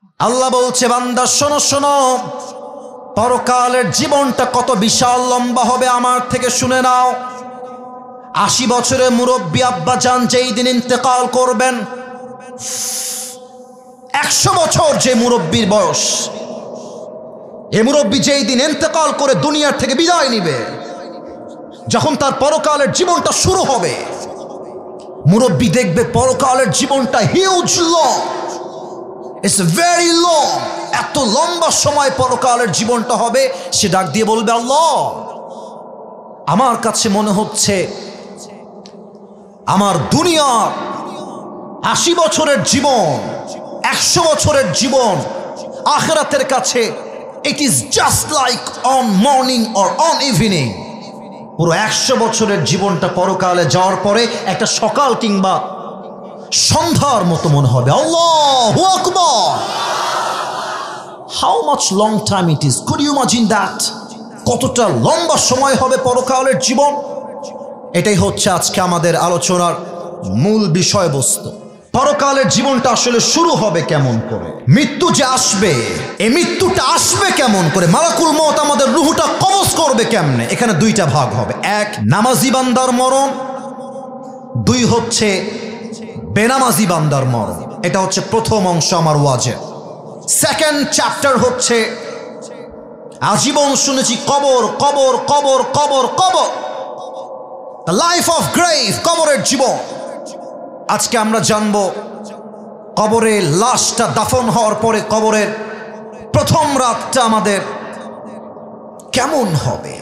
আল্লাহ বলছে, বান্দা শোনো শোনো, পরকালের জীবনটা কত বিশাল লম্বা হবে আমার থেকে শুনে নাও। 80 বছরের মুরব্বী আব্বাজান যেই দিন ইন্তেকাল করবেন, 100 বছর যে মুরব্বীর বয়স, এ মুরব্বী যেই দিন ইন্তেকাল করে দুনিয়ার থেকে বিদায় নিবে, যখন তার পরকালের জীবনটা শুরু হবে, মুরব্বী দেখবে পরকালের জীবনটা huge long, it's very long. এত লম্বা সময় পরকালের জীবনটা হবে। সে ডাক দিয়ে বলবে, আল্লাহ, আমার কাছে মনে হচ্ছে আমার দুনিয়ার 80 বছরের জীবন, 100 বছরের জীবন আখিরাতের কাছে it is just like on morning or on evening. পুরো 100 বছরের জীবনটা পরকালে যাওয়ার পরে একটা সকাল কিংবা সন্ধ্যার মতো মনে হবে। আল্লাহু আকবার! How much long time it is, could you imagine that? কতটা লম্বা সময় হবে পরকালের জীবন। এটাই হচ্ছে আজকে আমাদের আলোচনার মূল বিষয়বস্তু। পরকালের জীবনটা আসলে শুরু হবে কেমন করে? মৃত্যু যে আসবে, এই মৃত্যুটা আসবে কেমন করে? মালাকুল মওত আমাদের রুহটা কবজ করবে কেমনে? এখানে দুইটা ভাগ হবে। এক, নামাজি বান্দার মরণ। 2 হচ্ছে বেনামাজি বান্দার মরণ। এটা হচ্ছে প্রথম অংশ আমার ওয়াজের। সেকেন্ড চ্যাপ্টার হচ্ছে, আজীবন শুনেছি কবর কবর কবর কবর কবর, দ্য লাইফ অফ গ্রেভ, কবরের জীবন। আজকে আমরা জানব কবরে লাশটা দাফন হওয়ার পরে কবরের প্রথম রাতটা আমাদের কেমন হবে,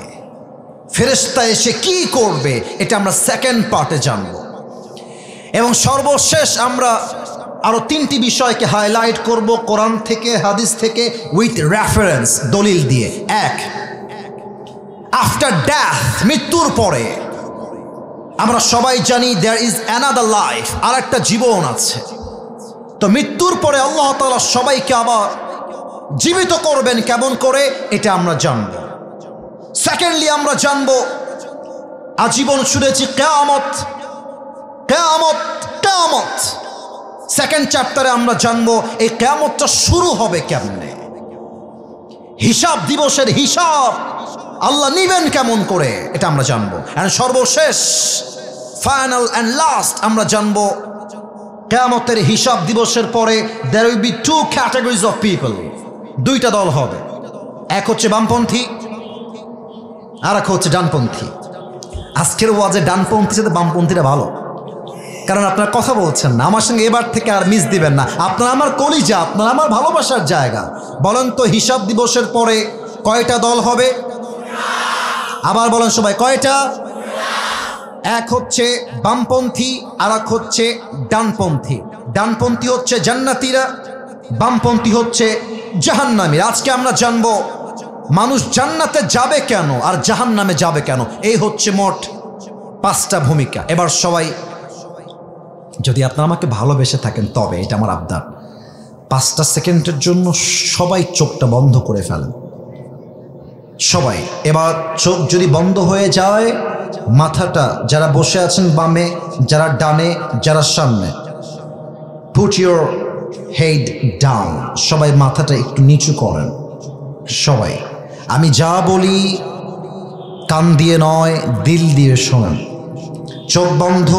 ফেরেশতা এসে কি করবে, এটা আমরা সেকেন্ড পার্টে জানব। এবং সর্বশেষ আমরা আরো 3টি বিষয়কে হাইলাইট করব কোরআন থেকে, হাদিস থেকে, উইথ রেফারেন্স, দলিল দিয়ে। এক, আফটার ডেথ, মৃত্যুর পরে আমরা সবাই জানি দেয়ার ইজ অ্যানাদার লাইফ, আর একটা জীবন আছে। তো মৃত্যুর পরে আল্লাহ তাআলা সবাইকে আবার জীবিত করবেন কেমন করে, এটা আমরা জানব। সেকেন্ডলি আমরা জানব, আজীবন শুনেছি কিয়ামত কিয়ামত কিয়ামত। সেকেন্ড চ্যাপ্টারে আমরা জানব এই কিয়ামতটা শুরু হবে কেমনে, হিসাব দিবসের হিসাব আল্লাহ নিবেন কেমন করে, এটা আমরা জানবো। এন্ড সর্বশেষ, ফাইনাল এন্ড লাস্ট, আমরা জানবো কিয়ামতের হিসাব দিবসের পরে there will be 2 categories of people, 2টা দল হবে। এক হচ্ছে বামপন্থী, আর এক হচ্ছে ডানপন্থী। আজকের ওয়াজে ডানপন্থী সাথে বামপন্থীরা ভালো, কারণ আপনারা কথা বলছেন না আমার সঙ্গে, এবার থেকে আর মিস দিবেন না। আপনারা আমার কলিজা, আপনারা আমার ভালোবাসার জায়গা। বলেন তো, হিসাব দিবসের পরে কয়টা দল হবে? আবার বলেন সবাই, কয়টা? এক হচ্ছে বামপন্থী, আর এক হচ্ছে ডানপন্থী। ডানপন্থী হচ্ছে জান্নাতীরা, বামপন্থী হচ্ছে জাহান্নামীরা। আজকে আমরা জানবো মানুষ জান্নাতে যাবে কেন আর জাহান্নামে যাবে কেন। এই হচ্ছে মোট 5টা ভূমিকা। এবার সবাই, যদি আপনারা আমাকে ভালোবেসে থাকেন তবে এটা আমার আবদার, 5টা সেকেন্ডের জন্য সবাই চোখটা বন্ধ করে ফেলেন। সবাই এবার চোখ যদি বন্ধ হয়ে যায়, মাথাটা, যারা বসে আছেন বামে, যারা ডানে, যারা সামনে, পুট ইউর হেড ডাউন। সবাই মাথাটা একটু নিচু করেন। সবাই, আমি যা বলি কান দিয়ে নয়, দিল দিয়ে শোনেন। চোখ বন্ধ,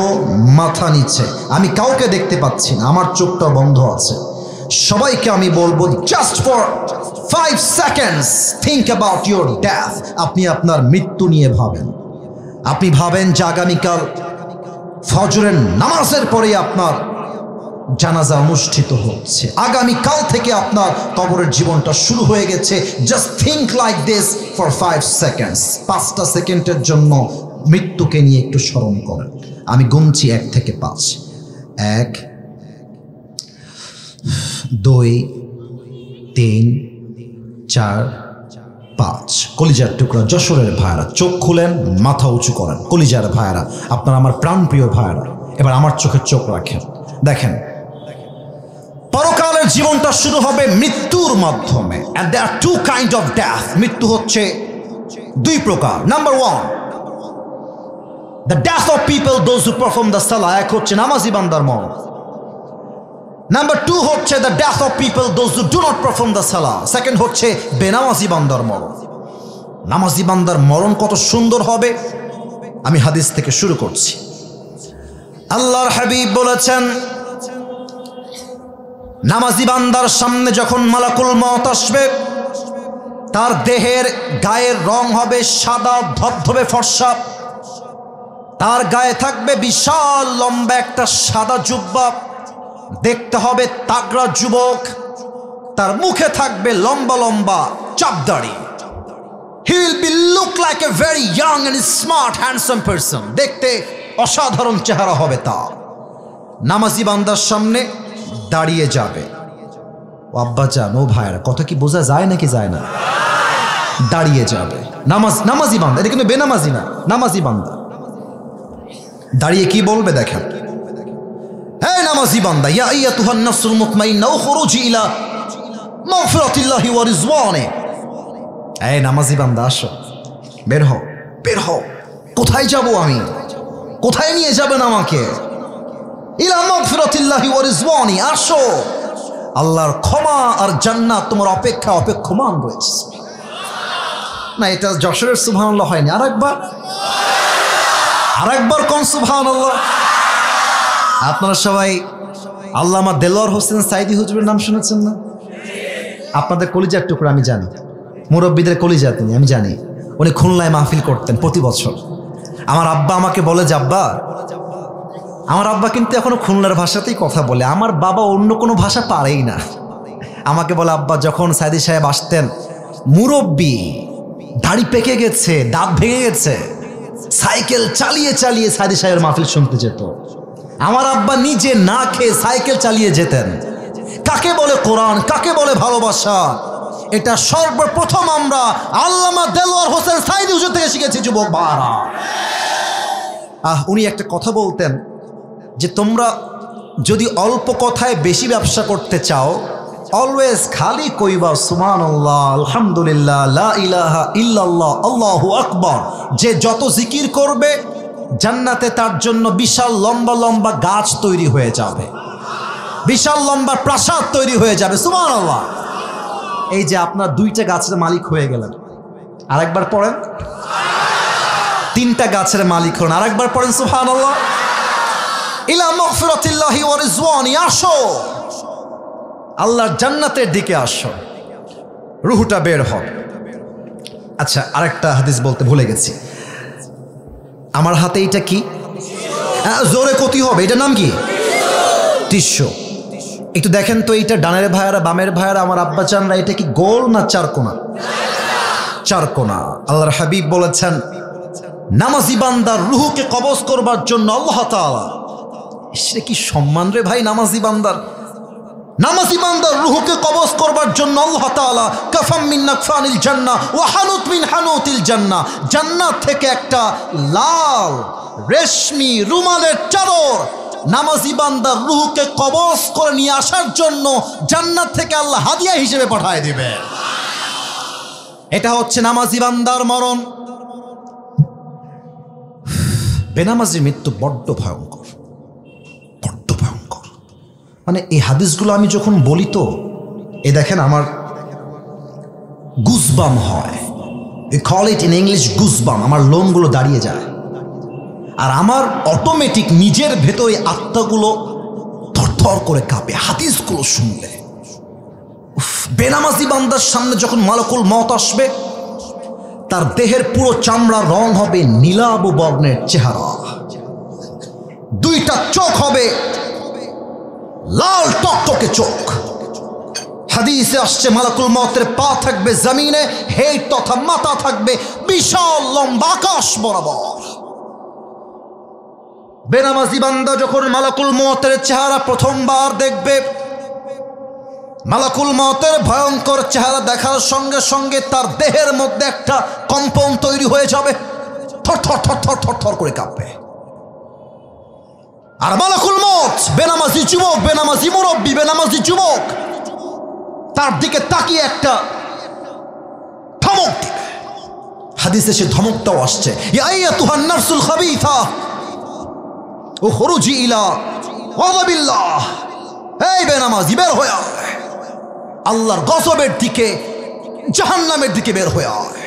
মাথা নিচে। আমি কাউকে দেখতে পাচ্ছি না, আমার চোখটা বন্ধ আছে। সবাইকে আমি বলবো, just for 5 seconds think about your death. আপনি আপনার মৃত্যু নিয়ে ভাবেন। আপনি ভাবেন যে আগামীকাল ফজরের নামাজের পরে আপনার জানাজা অনুষ্ঠিত হচ্ছে, আগামীকাল থেকে আপনার কবরের জীবনটা শুরু হয়ে গেছে। Just think like this for 5 seconds। 5টা সেকেন্ডের জন্য মৃত্যুকে নিয়ে একটু স্মরণ করেন। আমি গুনছি 1 থেকে 5। 1, 2, 3, 4, 5। কলিজার টুকরা যশোরের ভাইরা, চোখ খুলেন, মাথা উঁচু করেন। কলিজার ভাইরা, আপনারা আমার প্রাণপ্রিয় ভাইরা, এবার আমার চোখে চোখ রাখেন। দেখেন, পরকালের জীবনটা শুরু হবে মৃত্যুর মাধ্যমে। and there are 2 kind of death. মৃত্যু হচ্ছে 2 প্রকার। Number 1, the death of people those who perform the salah। এক হচ্ছে নামাজি বান্দার মরণ। নাম্বার 2 হচ্ছে the death of people those who do not perform the Salah. Second হচ্ছে বেনামাজি বান্দার মরণ। নামাজি বান্দার মরণ কত সুন্দর হবে আমি হাদিস থেকে শুরু করছি। আল্লাহর হাবিব বলেছেন, নামাজি বান্দার সামনে যখন মালাকুল মউত আসবে, তার দেহের গায়ের রং হবে সাদা ধবধবে ফর্সা, তার গায়ে থাকবে বিশাল লম্বা একটা সাদা জুব্বা, দেখতে হবে তাগড়া যুবক, তার মুখে থাকবে লম্বা লম্বা চাপদাড়ি। He will be look like a very young and smart handsome person, দেখতে অসাধারণ চেহারা হবে তার। নামাজি বান্দার সামনে দাঁড়িয়ে যাবে। ও আব্বা জান, ও ভাইরা, কথা কি বোঝা যায় নাকি যায় না? দাঁড়িয়ে যাবে নামাজি বান্দা, এটা কিন্তু বেনামাজি না, নামাজি বান্দা। দাঁড়িয়ে কি বলবে দেখেন, হে নামাজি বান্দা, ইয়া আইয়াতুহান নাফসুল মুতমাইন্না উখরুজি ইলা মাগফিরাতিল্লাহি ওয়া রিজওয়ানি। এই নামাজি বান্দা, আসো, বের হও, বের হও। কোথায় যাব আমি? কোথায় নিয়ে যাবেন আমাকে? ইলা মাগফিরাতিল্লাহি ওয়া রিজওয়ানি, আসো, আল্লাহর ক্ষমা আর জান্নাত তোমার অপেক্ষমান রয়েছে। না, এটা যশোরের সুবহানাল্লাহ হয়নি, আরেকবার কোন সুবহানাল্লাহ। আপনারা সবাই আল্লামা দেলোয়ার হোসেন সাইদি হুজুরের নাম শুনেছেন না? আপনাদের কলিজার টুকরা, আমি জানি, মুরব্বীদের কলিজা তিনি, আমি জানি। উনি খুলনায় মাহফিল করতেন প্রতি বছর। আমার আব্বা আমাকে বলে যে, আব্বা, আমার আব্বা কিন্তু এখনো খুলনার ভাষাতেই কথা বলে, আমার বাবা অন্য কোনো ভাষা পারেই না। আমাকে বলে, আব্বা, যখন সাইদি সাহেব আসতেন, মুরব্বী, দাড়ি পেকে গেছে, দাঁত ভেঙে গেছে, সাইকেল চালিয়ে চালিয়ে সাইদি সাহেবের মাহফিল শুনতে যেত। আমার আব্বা নিজে না খেয়ে সাইকেল চালিয়ে যেতেন। কাকে বলে কোরআন, কাকে বলে ভালোবাসা, এটা সর্বপ্রথম আমরা আল্লামা দেলোয়ার হোসেন সাইদি হুজুর থেকে শিখেছি যুবক ভাইরা। উনি একটা কথা বলতেন যে, তোমরা যদি অল্প কথায় বেশি ব্যবসা করতে চাও, অলওয়েজ খালি কইবা সুবহানাল্লাহ, আলহামদুলিল্লাহ, লা ইলাহা ইল্লাল্লাহ, আল্লাহু আকবার। যে যত জিকির করবে, জান্নাতে তার জন্য বিশাল লম্বা লম্বা গাছ তৈরি হয়ে যাবে, বিশাল লম্বা প্রাসাদ তৈরি হয়ে যাবে। সুবহানাল্লাহ। এই যে আপনার 2টা গাছের মালিক হয়ে গেলেন, আরেকবার পড়েন। 3টা গাছের মালিক হন, আরেকবার পড়েন সুবহানাল্লাহ। ইলা মাগফিরাতিল্লাহি ওয়া রিজওয়ানি, আসো, আল্লাহর জান্নাতের দিকে আসো, রুহটা বের হবে। আচ্ছা, আরেকটা হাদিস বলতে ভুলে গেছি। আমার হাতে এটা কি? জোরে কতি হবে, এটার নাম কি? টিস্যু। একটু দেখেন তো, এইটা ডানের ভাইয়ারা, বামের ভাইয়ারা, আমার আব্বা চানরা, এটা কি গোল না চারকোনা? চারকোনা। আল্লাহর হাবিব বলেছেন, নামাজি বান্দার রুহকে কবজ করবার জন্য আল্লাহ তাআলা, সে কি সম্মান রে ভাই, নামাজি বান্দার রুহকে কবজ করবার জন্য আল্লাহ তাআলা কাফাম মিন নাকফানিল জান্নাহ ওয়া হানুত মিন হানুতিল জান্নাহ, জান্নাত থেকে একটা লাল রেশমি রুমালের চাদর নামাজি বান্দার রুহকে কবজ করে নিয়ে আসার জন্য জান্নাত থেকে আল্লাহ হাদিয়া হিসেবে পাঠিয়ে দিবে। এটা হচ্ছে নামাজি বান্দার মরণ। বেনামাজির মৃত্যু বড্ড ভয়ঙ্কর, বড্ড ভয়ঙ্কর। মানে এই হাদিসগুলো আমি যখন বলি, তো এ দেখেন আমার গুজবাম হয়, we call it in English goosebump. আমার লোমগুলো দাঁড়িয়ে যায়, আর আমার অটোমেটিক নিজের ভেতরে আত্মাগুলো থরথর করে কাঁপে হাদিসগুলো শুনলে। বেনামাজি বান্দার সামনে যখন মালাকুল মউত আসবে, তার দেহের পুরো চামড়ার রং হবে নীলাভ বর্ণের চেহারা, 2টা চোখ হবে লাল টকটকে চোখ। হাদিসে আসছে, মালাকুল মউতের পা থাকবে জমিনে, হেড তথা মাথা থাকবে বিশাল লম্বা আকাশ বরাবর। বেনামাজি বান্দা যখন মালাকুল মউতের চেহারা প্রথমবার দেখবে, মালাকুল মউতের ভয়ঙ্কর চেহারা দেখার সঙ্গে সঙ্গে তার দেহের মধ্যে একটা কম্পন তৈরি হয়ে যাবে, থর থর থর থর থর থর করে কাঁপবে। আর মালাকুল মউত বেনামাজি যুবক, বেনামাজি মুরব্বী, বেনামাজি যুবক, তার দিকে তাকিয়ে একটা ধমক দিবে। হাদিসে সে ধমকটাও আসছে, ইয়া আইয়াতুহান নাফসুল খাবিথা উখরুজি ইলা গাযাবিল্লাহ এই বেনামাজি বের হয়ে আয়, আল্লাহর গজবের দিকে, জাহান্নামের দিকে বের হয়ে আয়।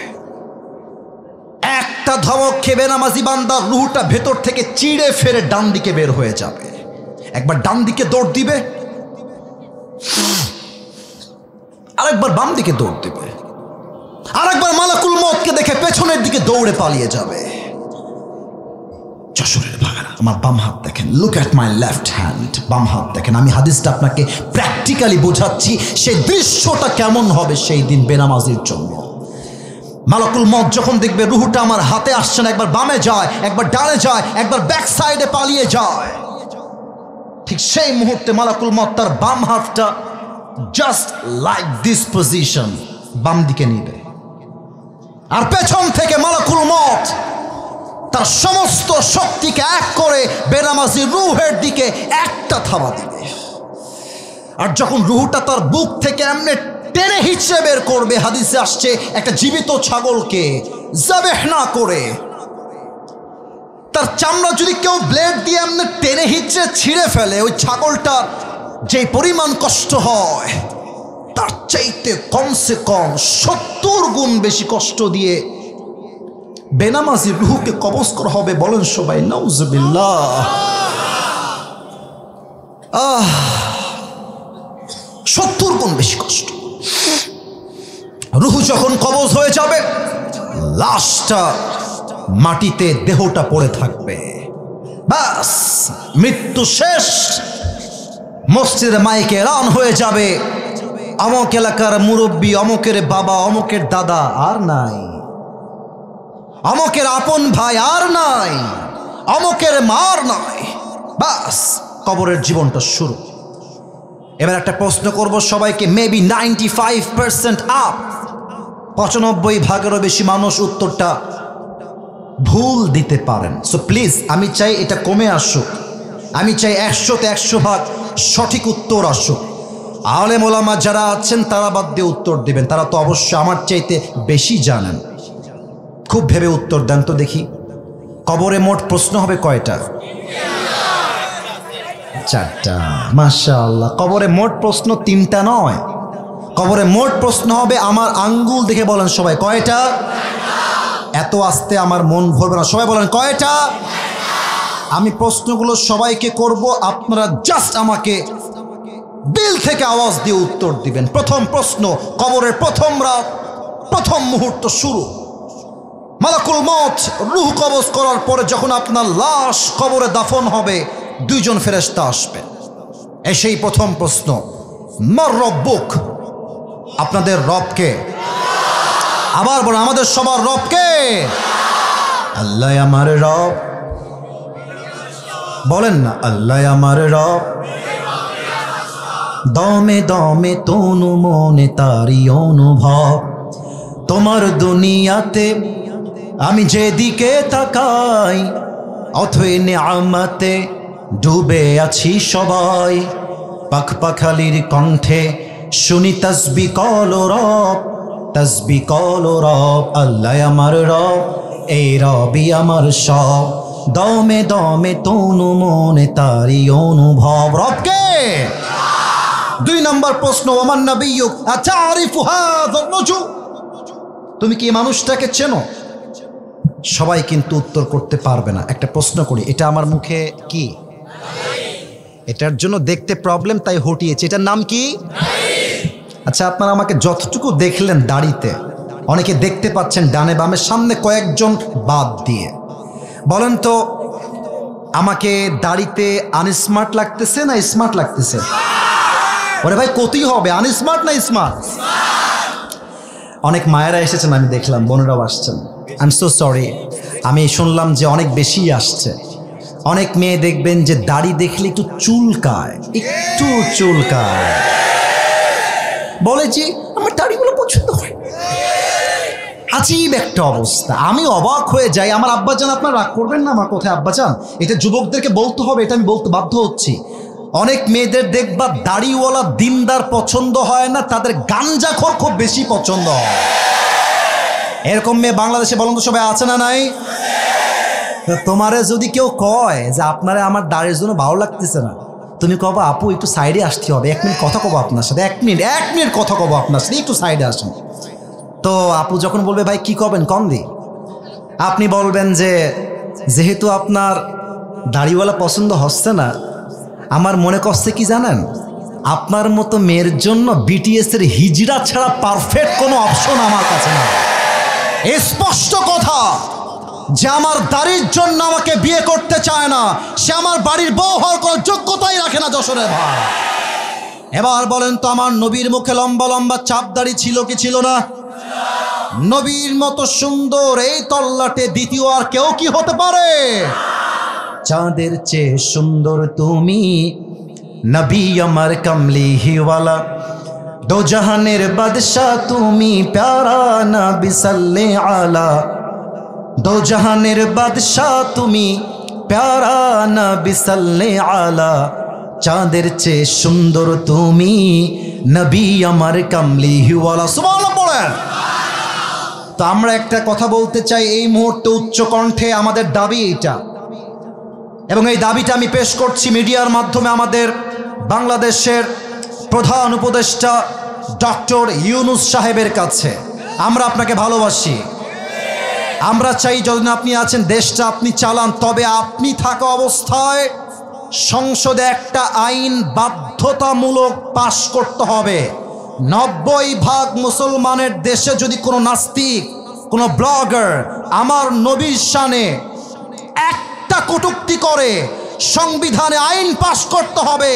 একটা ধমক খেয়ে বেনামাজি বান্দার রুহটা ভেতর থেকে চিড়ে ফেরে ডান দিকে বের হয়ে যাবে। একবার ডান দিকে দৌড় দিবে, আরেকবার বাম দিকে দৌড় দিবে, আরেকবার মালাকুল মউতকে দেখে পেছনের দিকে দৌড়ে পালিয়ে যাবে। যশোরের ভাইরা, আমার বাম হাত দেখেন, look at my left hand, বাম হাত দেখেন। আমি হাদিসটা আপনাকে প্র্যাকটিক্যালি বোঝাচ্ছি, সেই দৃশ্যটা কেমন হবে সেই দিন বেনামাজির জন্য। মালাকুল মউত যখন দেখবে রুহটা আমার হাতে আসছে না, একবার বামে যায়, একবার ডানে যায়, একবার ব্যাক সাইডে পালিয়ে যায়, ঠিক সেই মুহূর্তে মালাকুল মউত তার বাম হাতটা জাস্ট লাইক দিস পজিশন বাম দিকে নিবে, আর পেছন থেকে মালাকুল মউত তার সমস্ত শক্তিকে এক করে বেনামাজি রুহের দিকে একটা থাবা দিবে। আর যখন রুহটা তার বুক থেকে এমনি টেনে হিচড়ে বের করবে, হাদিসে আসছে একটা জীবিত ছাগলকে যাবেহ না করে, তার চামড়া যদি কেউ ব্লেড দিয়ে এমনি টেনে হিচড়ে ছিঁড়ে ফেলে, ওই ছাগলটার যে পরিমাণ কষ্ট হয় তার চাইতে কমসে কম 70 গুণ বেশি কষ্ট দিয়ে বেনামাজির রুহকে কবজ করা হবে। বলেন সবাই নাউজুবিল্লাহ। 70 গুণ বেশি কষ্ট। রুহ যখন কবজ হয়ে যাবে, লাশটা মাটিতে দেহটা পড়ে থাকবে, বাস মৃত্যু শেষ। মসজিদে মাইকে এলান হয়ে যাবে, অমুক এলাকার মুরব্বী, অমুকের বাবা, অমুকের দাদা আর নাই, অমুকের আপন ভাই আর নাই, অমুকের মার নাই, বাস কবরের জীবনটা শুরু। এবার একটা প্রশ্ন করব সবাইকে, মেবি 95% আপ, 95%-এরও বেশি মানুষ উত্তরটা ভুল দিতে পারেন। সো প্লিজ আমি চাই এটা কমে আসুক, আমি চাই 100-তে 100 ভাগ সঠিক উত্তর আসুক। আলেম ওলামা যারা আছেন তারা বাদ দিয়ে উত্তর দিবেন, তারা তো অবশ্যই আমার চাইতে বেশি জানেন। খুব ভেবে উত্তর দেন তো দেখি, কবরে মোট প্রশ্ন হবে কয়টা? 4টা। মাশাআল্লাহ, কবরে মোট প্রশ্ন 3টা নয়, কবরে মোট প্রশ্ন হবে আমার আঙ্গুল দেখে বলেন সবাই কয়টা? এত আস্তে আমার মন ভরবে না, সবাই বলেন কয়টা? আমি প্রশ্নগুলো সবাইকে করব, আপনারা জাস্ট আমাকে দিল থেকে আওয়াজ দিয়ে উত্তর দিবেন। প্রথম প্রশ্ন, কবরের প্রথম রাত, প্রথম মুহূর্ত শুরু। মালাকুল মউত রূহ কবজ করার পরে যখন আপনার লাশ কবরে দাফন হবে, 2 জন ফেরেশতা আসবে। এসেই প্রথম প্রশ্ন, মার রব্বুক, আপনাদের রবকে? আবার বলেন, আমাদের সবার রবকে? আল্লাহ আমার রব। বলেন না, আল্লাহ আমার রব। দমে দমে তনু মনে তারি অনুভব, তোমার দুনিয়াতে আমি যেদিকে তাকাই, অথই নিয়ামতে ডুবে আছি সবাই। পাখপাখালির কণ্ঠে শুনি তাসবিহ কল রব, তাসবিহ কল রব। আল্লাহ আমার রব, এই রবই আমার সব। দমে দমে তনু মনে তারি অনুভব, রবকে? 2 নম্বর প্রশ্ন, ওমান নাবিয়্যুক আতারিফু হাযার রাজুল, তুমি কি এই মানুষটাকে চেনো? সবাই কিন্তু উত্তর করতে পারবে না। একটা প্রশ্ন করি, এটা আমার মুখে কি? এটার জন্য দেখতে প্রবলেম, তাই হটিয়েছে। এটার নাম কি? আচ্ছা, আপনারা আমাকে যতটুকু দেখলেন দাড়িতে, অনেকে দেখতে পাচ্ছেন ডানে বামে, সামনে কয়েকজন বাদ দিয়ে, বলেন তো আমাকে দাড়িতে আনস্মার্ট লাগতেছে না স্মার্ট লাগতেছে? ওরে ভাই, কতই হবে, আনস্মার্ট না স্মার্ট? অনেক মায়েরা এসেছেন আমি দেখলাম, বোনেরাও আসছেন। আই এম সো সরি, আমি শুনলাম যে অনেক বেশি আসছে। অনেক মেয়ে দেখবেন যে দাড়ি দেখলে একটু চুলকায়, একটু চুলকায়, বলে যে আমার দাড়িগুলো পছন্দ হয়। আজীব একটা অবস্থা, আমি অবাক হয়ে যাই। আমার আব্বাজান, আপনারা রাগ করবেন না আমার কথায় আব্বাজান, এটা যুবকদেরকে বলতে হবে, এটা আমি বলতে বাধ্য হচ্ছি। অনেক মেয়েদের দেখবা দাড়িওয়ালা দিনদার পছন্দ হয় না, তাদের গাঞ্জাখোর খুব বেশি পছন্দ হয়। এরকম মেয়ে বাংলাদেশে বলুন তো সবাই আছে না নাই? তোমারে যদি কেউ কয় যে আপনারা আমার দাড়ির জন্য ভালো লাগতেছে না, তুমি কবা আপু একটু সাইডে আসতে হবে, 1 মিনিট কথা কব আপনার সাথে, 1 মিনিট কথা কব আপনার সাথে, একটু সাইডে আসুন। তো আপু যখন বলবে ভাই কি করবেন কম দি, আপনি বলবেন যে যেহেতু আপনার দাড়িওয়ালা পছন্দ হচ্ছে না, আমার মনে করছে কি জানেন, আপনার মতো মেয়ের জন্য বিটিএস এর হিজড়া ছাড়া পারফেক্ট কোনো অপশন আমার কাছে না। স্পষ্ট কথা যে আমার দাড়ির জন্য আমাকে বিয়ে করতে চায় না, সে আমার বাড়ির বউ হওয়ার কোনো যোগ্যতাই রাখে না যশোরের ভাই। এবার বলেন তো আমার নবীর মুখে লম্বা লম্বা চাপ দাড়ি ছিল কি ছিল না? নবীর মতো সুন্দর এই তল্লাটে দ্বিতীয় আর কেউ কি হতে পারে? চাঁদের চেয়ে সুন্দর তুমি, নবী আমার কমলি হিওয়ালা, দো জাহানের বাদশাহ তুমি, প্যারা নবী সাল্লে আলা, দো জাহানের বাদশাহ তুমি, প্যারা নবী সাল্লে আলা, চাঁদের চেয়ে সুন্দর তুমি, নবী আমার কমলি হিওয়ালা। সুবহানাল্লাহ পড়েন। তো আমরা একটা কথা বলতে চাই এই মুহূর্তে উচ্চ কণ্ঠে, আমাদের দাবি এটা, এবং এই দাবিটা আমি পেশ করছি মিডিয়ার মাধ্যমে আমাদের বাংলাদেশের প্রধান উপদেষ্টা ডক্টর ইউনূস সাহেবের কাছে। আমরা আপনাকে ভালোবাসি, আমরা চাই যতদিন আপনি আছেন দেশটা আপনি চালান, তবে আপনি থাকা অবস্থায় সংসদে একটা আইন বাধ্যতামূলক পাশ করতে হবে। 90% মুসলমানের দেশে যদি কোনো নাস্তিক, কোনো ব্লগার আমার নবীর শানে একটা কটূক্তি করে, সংবিধানে আইন পাশ করতে হবে,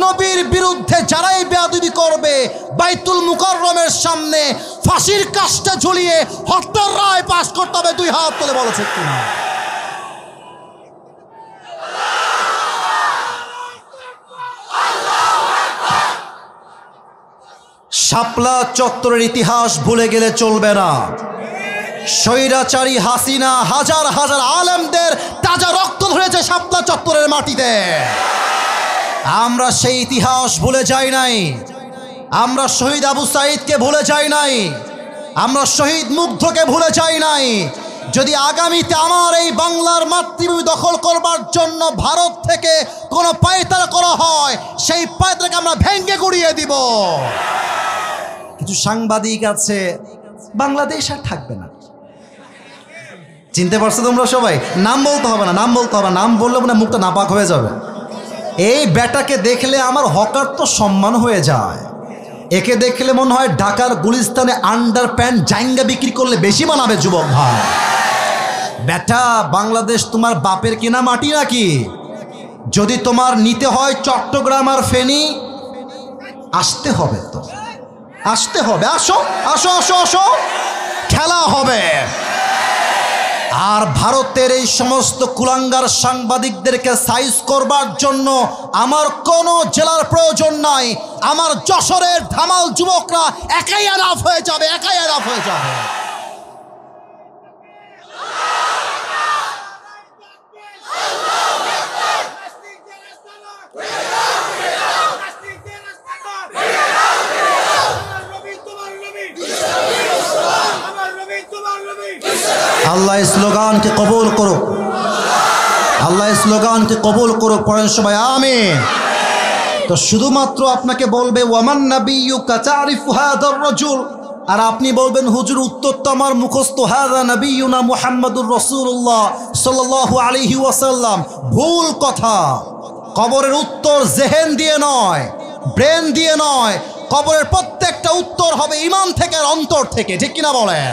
নবীর বিরুদ্ধে যারাই বেয়াদবি করবে বাইতুল মুকাররমের সামনে ফাঁসির কাস্টে ঝুলিয়ে হত্যার রায় পাশ করতে হবে। 2 হাত তুলে বলেছে কিনা? শাপলা চত্বরের ইতিহাস ভুলে গেলে চলবে না। স্বৈরাচারী হাসিনা হাজার হাজার আলেমদের তাজা রক্ত ধরেছে শাপলা চত্বরের মাটিতে। আমরা সেই ইতিহাস ভুলে যাই নাই, আমরা শহীদ আবু সাঈদকে ভুলে যাই নাই, আমরা শহীদ মুগ্ধকে ভুলে যাই নাই। যদি আগামীতে আমার এই বাংলার মাতৃভূমি দখল করবার জন্য ভারত থেকে কোনো পায়তারা করা হয়, সেই পায়তারাকে আমরা ভেঙে গুড়িয়ে দিব। কিছু সাংবাদিক আছে, বাংলাদেশ আর থাকবে না। চিনতে পারছো তোমরা সবাই? নাম বলতে হবে না, নাম বলতে হবে, নাম বললে মানে মুখটা নাপাক হয়ে যাবে। এই বেটাকে দেখলে আমার হকার তো সম্মান হয়ে যায়, একে দেখলে মনে হয় ঢাকার গুলিস্তানে আন্ডার প্যান্ট জাইঙ্গা বিক্রি করলে বেশি মানাবে যুবক ভাই। বেটা বাংলাদেশ তোমার বাপের কিনা মাটি নাকি? যদি তোমার নিতে হয় চট্টগ্রাম আর ফেনী, আসতে হবে, তো আসতে হবে। আসো আসো আসো আসো, খেলা হবে। আর ভারতের এই সমস্ত কুলাঙ্গার সাংবাদিকদেরকে সাইজ করবার জন্য আমার কোনো জেলার প্রয়োজন নাই। আমার যশোরের ধামাল যুবকরা একাই এনাফ হয়ে যাবে, একাই এনাফ হয়ে যাবে। আল্লাহ স্লোগানকে কবুল করুক, আল্লাহ স্লোগানকে কবুল করুক। পড়েন সবাই আমিন। তো শুধুমাত্র আপনাকে বলবে ওয়ামান নাবিয়্যুকা তারিফু হাযার রাজুল, আর আপনি বলবেন হুজুর উত্তর তো আমার মুখস্থ, হাযা নাবিয়্যুনা মুহাম্মাদুর রাসূলুল্লাহ সাল্লাল্লাহু আলাইহি ওয়াসাল্লাম। ভুল কথা। কবরের উত্তর জেহেন দিয়ে নয়, ব্রেন দিয়ে নয়, কবরের প্রত্যেকটা উত্তর হবে ঈমান থেকে, আর অন্তর থেকে। ঠিক কিনা বলেন?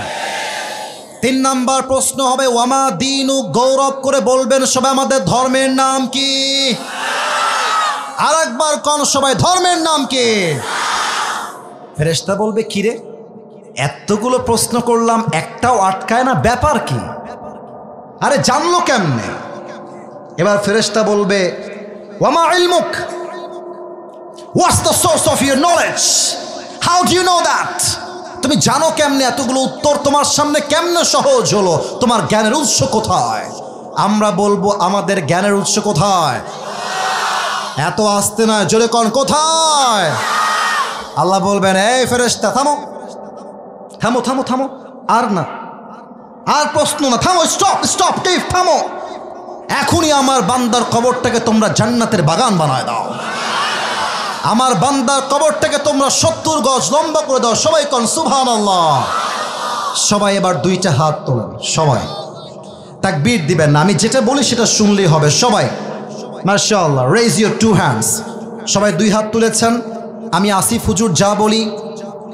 3 নাম্বার প্রশ্ন হবে ওয়ামা দীনু, গৌরব করে বলবেন সবাই আমাদের ধর্মের নাম কি? আর একবার কোন সবাই, ধর্মের নাম কি? ফেরেশতা বলবে কিরে এতগুলো প্রশ্ন করলাম একটাও আটকায় না, ব্যাপার কি? আরে জানলো কেমনে? এবার ফেরেশতা বলবে ওয়ামা ইলমুক, what's the source of your knowledge, how do you know that? তুমি জানো কেমনে? এতগুলো উত্তর তোমার সামনে কেমনে সহজ হলো? তোমার জ্ঞানের উৎস কোথায়? আমরা বলবো আমাদের জ্ঞানের উৎস কোথায়? এত আসতে না, জোরে কোন কোথায়? আল্লাহ বলবেন এই ফেরেশতা থামো থামো থামো থামো, আর না, আর প্রশ্ন না, থামো, স্টপ স্টপ, থামো। এখনই আমার বান্দার কবরটাকে তোমরা জান্নাতের বাগান বানায় দাও। আমার বান্দার কবরটাকে তোমরা 70 গজ লম্বা করে দাও। সবাই কোন সুবহানাল্লাহ। সবাই এবার দুইটা হাত তোলেন, সবাই তাকবীর দিবেন না, আমি যেটা বলি সেটা শুনলেই হবে। সবাই মাশাআল্লাহ, রেজ ইউর 2 হ্যান্ডস। সবাই 2 হাত তুলেছেন। আমি আসিফ হুজুর যা বলি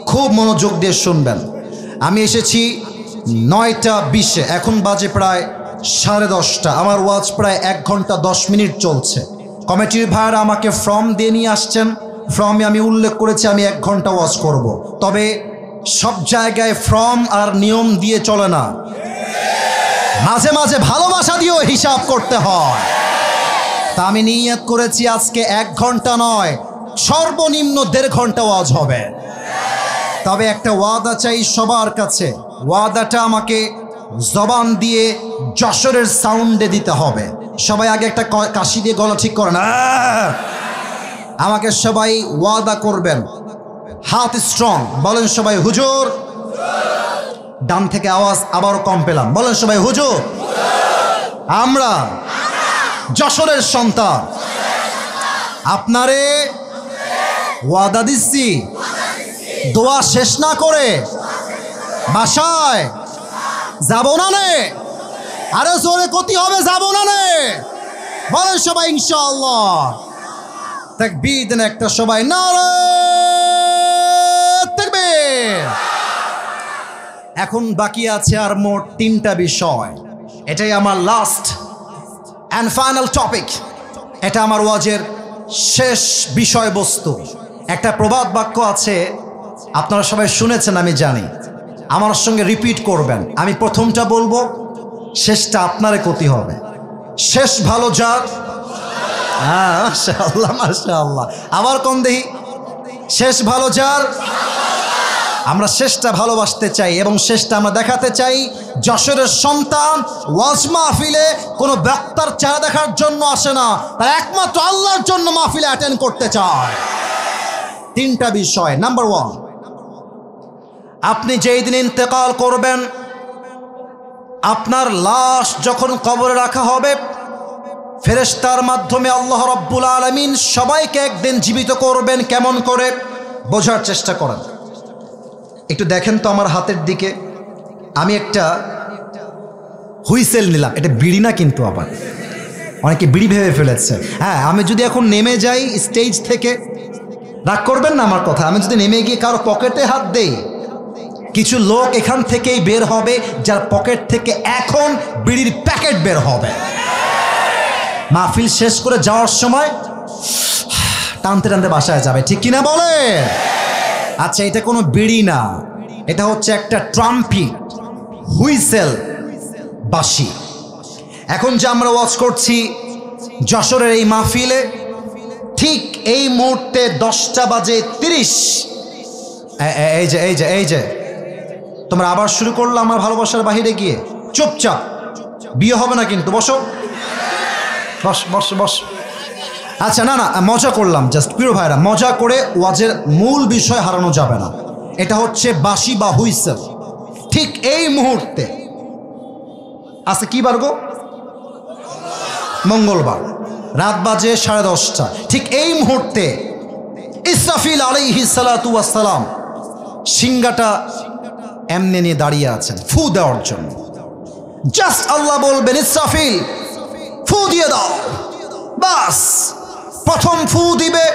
খুব মনোযোগ দিয়ে শুনবেন। আমি এসেছি 9টা 20-এ, এখন বাজে প্রায় 10:30। আমার ওয়াজ প্রায় 1 ঘন্টা 10 মিনিট চলছে। কমিটির ভাইরা আমাকে ফর্ম দিয়ে নিয়ে আসছেন, ফর্মে আমি উল্লেখ করেছি আমি 1 ঘন্টা ওয়াজ করব। তবে সব জায়গায় ফর্ম আর নিয়ম দিয়ে চলে না, মাঝে মাঝে ভালোবাসা দিয়েও হিসাব করতে হয়। তা আমি নিয়ত করেছি আজকে 1 ঘন্টা নয়, সর্বনিম্ন 1.5 ঘন্টা ওয়াজ হবে। তবে একটা ওয়াদা চাই সবার কাছে, ওয়াদাটা আমাকে জবান দিয়ে যশোরের সাউন্ডে দিতে হবে। সবাই আগে একটা কাশি দিয়ে গলা ঠিক করেন। আমাকে সবাই ওয়াদা করবেন, হাত স্ট্রং, বলেন সবাই হুজুর। ডান থেকে আওয়াজ আবারও কম পেলাম, বলেন সবাই হুজুর। আমরা যশোরের সন্তান, আপনারে ওয়াদা দিচ্ছি দোয়া শেষ না করে বাসায় যাব না নে। আরে জোরে ক্ষতি হবে, যাব না নে, বলেন সবাই ইনশাআল্লাহ। তাকবীর দেন একটা সবাই, নারে তাকবীর। এখন বাকি আছে আর মোট 3টা বিষয়। এটাই আমার লাস্ট অ্যান্ড ফাইনাল টপিক। এটা আমার ওয়াজের শেষ বিষয়বস্তু। একটা প্রবাদ বাক্য আছে, আপনারা সবাই শুনেছেন আমি জানি, আমার সঙ্গে রিপিট করবেন। আমি প্রথমটা বলবো, শেষটা আপনারে ক্ষতি হবে। শেষ ভালো যার, হ্যাঁ মাশাআল্লাহ মাশাআল্লাহ। আবার কোন দেহি, শেষ ভালো যার। আমরা শেষটা ভালোবাসতে চাই এবং শেষটা আমরা দেখাতে চাই। যশোরের সন্তান ওয়াজ মাহফিলে কোনো বক্তার চেহারা দেখার জন্য আসে না, তারা একমাত্র আল্লাহর জন্য মাহফিলে অ্যাটেন্ড করতে চায়। 3টা বিষয়। নাম্বার 1, আপনি যেই দিন ইন্তেকাল করবেন, আপনার লাশ যখন কবরে রাখা হবে, ফেরেশতার মাধ্যমে আল্লাহ রাব্বুল আলামিন সবাইকে একদিন জীবিত করবেন। কেমন করে বোঝার চেষ্টা করেন, একটু দেখেন তো আমার হাতের দিকে। আমি একটা হুইসেল নিলাম, এটা বিড়ি না কিন্তু, আবার অনেকে বিড়ি ভেবে ফেলেছে। হ্যাঁ, আমি যদি এখন নেমে যাই স্টেজ থেকে, রাগ করবেন না আমার কথা, আমি যদি নেমে গিয়ে কারো পকেটে হাত দেই, কিছু লোক এখান থেকেই বের হবে যার পকেট থেকে এখন বিড়ির প্যাকেট বের হবে। মাহফিল শেষ করে যাওয়ার সময় টানতে টানতে বাসায় যাবে, ঠিক কিনা বলে? আচ্ছা, এটা কোনো বিড়ি না, এটা হচ্ছে একটা ট্রাম্পিট, হুইসেল, বাঁশি। এখন যে আমরা ওয়াজ করছি যশোরের এই মাহফিলে, ঠিক এই মুহূর্তে 10:30। এই যে তোমরা আবার শুরু করলো আমার ভালোবাসার বাহিরে গিয়ে। চুপচাপ, বিয়ে হবে না কিন্তু, বসো বস বস বস। আচ্ছা, না না, মজা করলাম জাস্ট, প্রিয় ভাইরা, মজা করে ওয়াজের মূল বিষয় হারানো যাবে না। এটা হচ্ছে বাঁশি বা হুইসেল। ঠিক এই মুহূর্তে, আজকে কি বার গো? মঙ্গলবার, রাত বাজে 10:30। ঠিক এই মুহূর্তে ইসরাফিল আলাইহিস সালাতু ওয়াস সালাম সিংহাটা এমনি নিয়ে দাঁড়িয়ে আছেন ফু দেওয়ার জন্য। জাস্ট আল্লাহ বলবেন, ইসরাফিল ফু দিয়ে দাও। বাস, প্রথম ফু দিবে,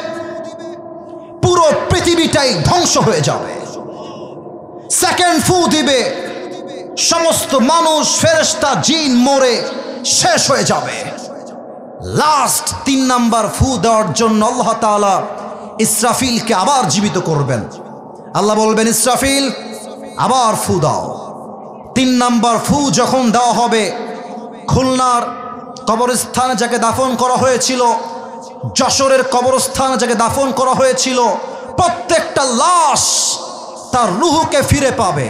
পুরো পৃথিবীটাই ধ্বংস হয়ে যাবে। সেকেন্ড ফু দিবে, সমস্ত মানুষ, ফেরেশতা, জিন মরে শেষ হয়ে যাবে। লাস্ট 3 নাম্বার ফু দেওয়ার জন্য আল্লাহ তাআলা ইসরাফিলকে আবার জীবিত করবেন। আল্লাহ বলবেন, ইসরাফিল আবার ফু দাও। 3 নাম্বার ফু যখন দেওয়া হবে, খুলনার কবরস্থানে যাকে দাফন করা হয়েছিল, যশোরের কবরস্থানে যাকে দাফন করা হয়েছিল, প্রত্যেকটা লাশ তার রুহকে ফিরে পাবে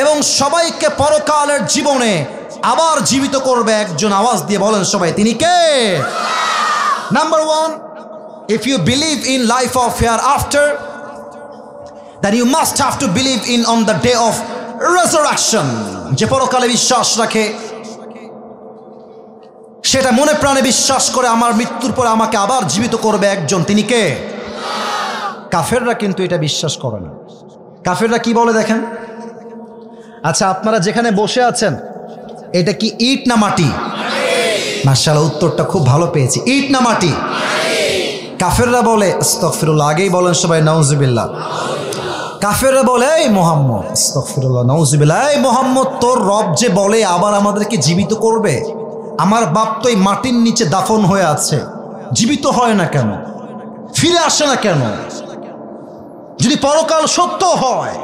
এবং সবাইকে পরকালের জীবনে আবার জীবিত করবে একজন। আওয়াজ দিয়ে বলেন সবাই, তিনি কে? Number 1, if you believe in life of hereafter, then you must have to believe in on the day of resurrection. যে পরকালে বিশ্বাস রাখে, সেটা মনে প্রাণে বিশ্বাস করে আমার মৃত্যুর পরে আমাকে আবার জীবিত করবে একজন, তিনি কে? কাফেররা কিন্তু এটা বিশ্বাস করে না। কাফেররা কি বলে দেখেন? আচ্ছা, আপনারা যেখানে বসে আছেন এটা কি ইট না মাটি? মাশাআল্লাহ, উত্তরটা খুব ভালো পেয়েছি। ইট না মাটি? কাফেররা বলে, আস্তাগফিরুল্লাহ, আগেই বলেন সবাই নাউজুবিল্লাহ। কাফেররা বলে, এই মোহাম্মদ, আস্তাগফিরুল্লাহ, নাউজুবিল্লাহ, এই মোহাম্মদ, তোর রব যে বলে আবার আমাদেরকে জীবিত করবে, আমার বাপ তো এই মাটির নিচে দাফন হয়ে আছে, জীবিত হয় না কেন, ফিরে আসে না কেন? যদি পরকাল সত্য হয়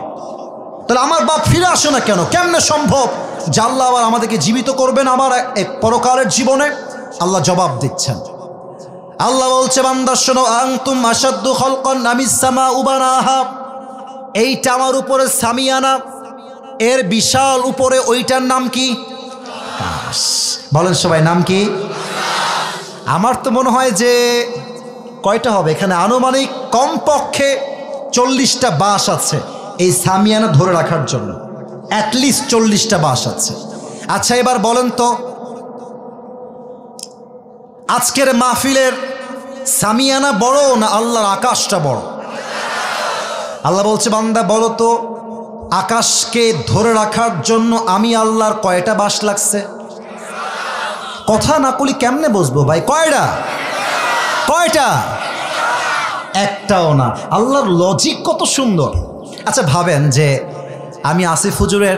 তাহলে আমার বাপ ফিরে আসে না কেন? কেমনে সম্ভব যে আল্লাহ আবার আমাদেরকে জীবিত করবেন আমার এই পরকালের জীবনে? আল্লাহ জবাব দিচ্ছেন। আল্লাহ বলছে, বান্দা শোনো, আনতুম আশাদ্দু খালকান আমিস সামাউ বানাহা, এইটা আমার উপরে সামিয়ানা, এর বিশাল উপরে ওইটার নাম কি? আকাশ। বলেন সবাই, নাম কি? আমার তো মনে হয় যে কয়টা হবে এখানে, আনুমানিক কমপক্ষে 40টা বাঁশ আছে এই সামিয়ানা ধরে রাখার জন্য, অ্যাটলিস্ট 40টা বাঁশ আছে। আচ্ছা, এবার বলেন তো, আজকের মাহফিলের সামিয়ানা বড় না আল্লাহর আকাশটা বড়? আল্লাহ বলছে, বান্দা বলো তো, আকাশকে ধরে রাখার জন্য আমি আল্লাহর কয়টা বাঁশ লাগছে? কথা না বলি কেমনে বসবো ভাই? কয়টা? কয়টা? একটাও না। আল্লাহর লজিক কত সুন্দর। আচ্ছা ভাবেন যে আমি আসিফ হুজুরের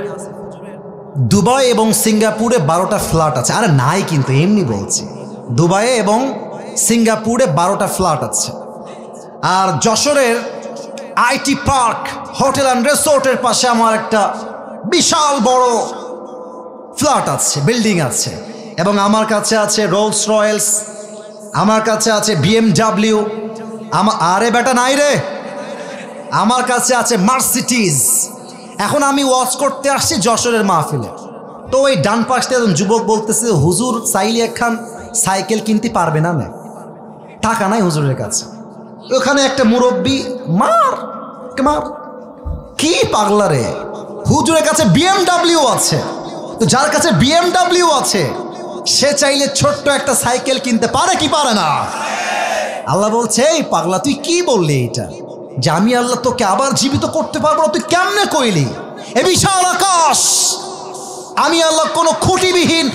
দুবাই এবং সিঙ্গাপুরে 12টা ফ্ল্যাট আছে। আরে নাই, কিন্তু এমনি বলছি, দুবাইয়ে এবং সিঙ্গাপুরে 12টা ফ্ল্যাট আছে। আর যশোরের আইটি পার্ক হোটেল অ্যান্ড রিসোর্টের পাশে আমার একটা বিশাল বড় ফ্ল্যাট আছে, বিল্ডিং আছে। এবং আমার কাছে আছে রোলস রয়েলস, আমার কাছে আছে BMW, আরে বেটা নাই রে, আমার কাছে আছে মার্সিডিজ। এখন আমি ওয়াচ করতে আসছি যশোরের মাহফিলে, তো ওই ডান পাশ থেকে একজন যুবক বলতেছে, হুজুর চাইলে একখান সাইকেল কিনতে পারবে না? টাকা নাই হুজুরের কাছে। ওখানে একটা মুরব্বী, মার মার, কি পাগলা রে, হুজুরের কাছে BMW আছে। তো যার কাছে BMW আছে সে চাইলে ছোট্ট একটা সাইকেল কিনতে পারে কি পারে না? আল্লাহ বলছে, এই পাগলা, তুই কি বললি এটা, যে আমি আল্লাহ তোকে আবার জীবিত করতে পারবো না? তুই কেমনে কইলি? এ বিশাল আকাশ আমি আল্লাহ কোনো খুঁটিবিহীন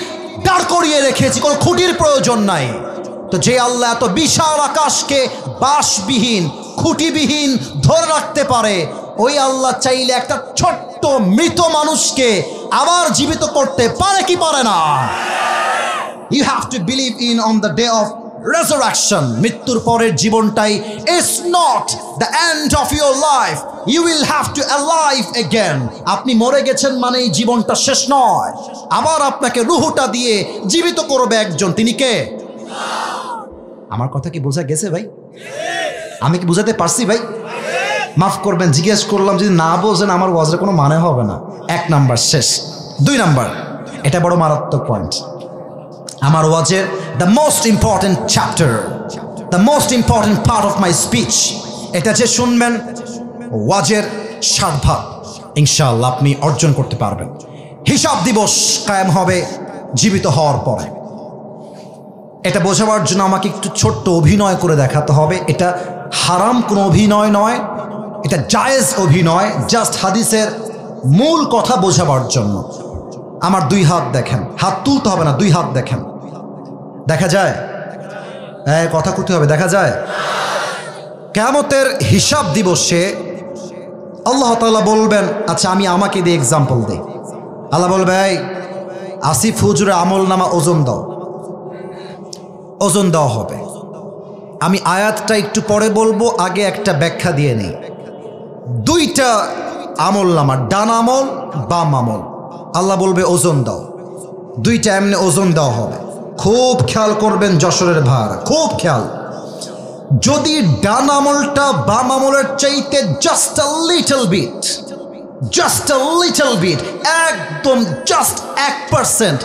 দাঁড় করিয়ে রেখেছি, কোনো খুঁটির প্রয়োজন নাই। তো যে আল্লাহ এত বিশাল আকাশকে বাঁশবিহীন, খুঁটিবিহীন ধরে রাখতে পারে, ওই আল্লাহ চাইলে একটা ছোট্ট মৃত মানুষকে আবার জীবিত করতে পারে কি পারে না? You have to believe in on the day of resurrection. মৃত্যুর পরের জীবনটাই is not the end of your life. You will have to alive again. আপনি মরে গেছেন মানে এই জীবনটা শেষ নয়, আবার আপনাকে রুহটা দিয়ে জীবিত করবে একজন। তিনি কে? আমার কথা কি বোঝা গেছে ভাই? আমি কি বুঝাতে পারছি ভাই? মাফ করবেন, জিজ্ঞেস করলাম, যদি না বোঝেন আমার ওয়াজের কোনো মানে হবে না। 1 নাম্বার শেষ। 2 নাম্বার, এটা বড় মারাত্মক পয়েন্ট আমার ওয়াজের, the most important chapter, the most important part of my speech. এটা যে শুনবেন ওয়াজের 60 ভাগ ইনশাআল্লাহ আপনি অর্জন করতে পারবেন। হিসাব দিবস কায়েম হবে জীবিত হওয়ার পরে। এটা বোঝাবার জন্য আমাকে একটু ছোট্ট অভিনয় করে দেখাতে হবে। এটা হারাম কোনো অভিনয় নয়, এটা জায়েজ অভিনয়, জাস্ট হাদিসের মূল কথা বোঝাবার জন্য। আমার 2 হাত দেখেন, হাত তুলতে হবে না, 2 হাত দেখেন, দেখা যায়? কথা করতে হবে, দেখা যায়? কিয়ামতের হিসাব দিবসে আল্লাহ তাআলা বলবেন, আচ্ছা আমি আমাকে দিয়ে এক্সাম্পল দিই। আল্লাহ বলবে, এই আসিফ হুজুরের আমল নামা ওজন দাও। ওজন দেওয়া হবে। আমি আয়াতটা একটু পরে বলবো, আগে একটা ব্যাখ্যা দিয়ে নেই। 2টা আমল নামা, ডান আমল, বাম আমল। আল্লাহ বলবে ওজন দাও, 2টা এমনি ওজন দেওয়া হবে। খুব খেয়াল করবেন যশোরের ভাইরা, খুব খেয়াল। যদি ডান আমলটা বাম আমলের চাইতে just a little bit, just a little bit, একদম জাস্ট 1%,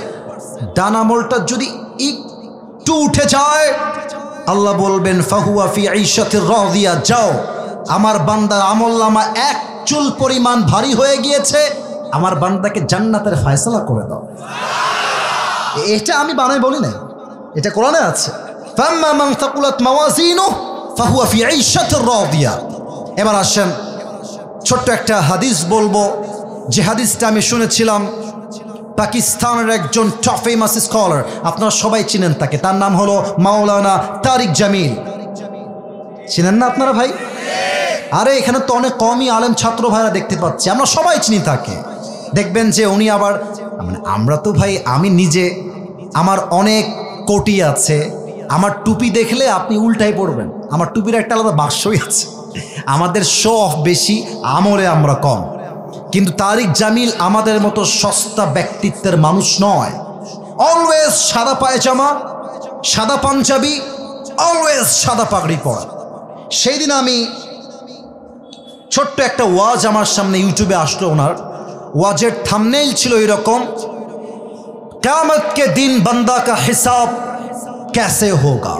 ডান আমলটা যদি একটু উঠে যায়, আল্লাহ বলবেন ফাহুয়া ফি ঈশাতির রাদিয়া, যাও আমার বান্দার আমলনামা 1 চুল পরিমাণ ভারী হয়ে গিয়েছে, আমার বান্দাকে জান্নাতের ফয়সালা করে দাও। এটা আমি বানাই বলি না, এটা কোরআনে আছে। ফাম্মা মান তাকুলাত মাওয়াজিনুহু ফাহুয়া ফি ঈশাতির রাদিয়া, এবার আসেন ছোট্ট একটা হাদিস বলবো, যে হাদিসটা আমি শুনেছিলাম পাকিস্তানের একজন টপ ফেমাস স্কলার, আপনারা সবাই চিনেন তাকে, তার নাম হলো মাওলানা তারিক জামিল। চিনেন না আপনারা ভাই? আরে এখানে তো অনেক কমই আলেম ছাত্র ভাইরা দেখতে পাচ্ছি, আমরা সবাই চিনি তাকে। দেখবেন যে উনি আবার মানে আমরা তো ভাই, আমি নিজে আমার অনেক কোটি আছে, আমার টুপি দেখলে আপনি উল্টাই পড়বেন, আমার টুপির একটা আলাদা বাক্সই আছে। আমাদের শো অফ বেশি, আমলে আমরা কম, কিন্তু তারিক জামিল আমাদের মতো সস্তা ব্যক্তিত্বের মানুষ নয়। অলওয়েজ সাদা পায়জামা, সাদা পাঞ্জাবি, অলওয়েজ সাদা পাগড়ি পরা। সেই দিন আমি ছোট্ট একটা ওয়াজ আমার সামনে ইউটিউবে আসলো, ওনার ওয়াজের থাম্বনেইল ছিল এরকম, কিয়ামত কে দিন বান্দা কা হিসাব कैसे होगा,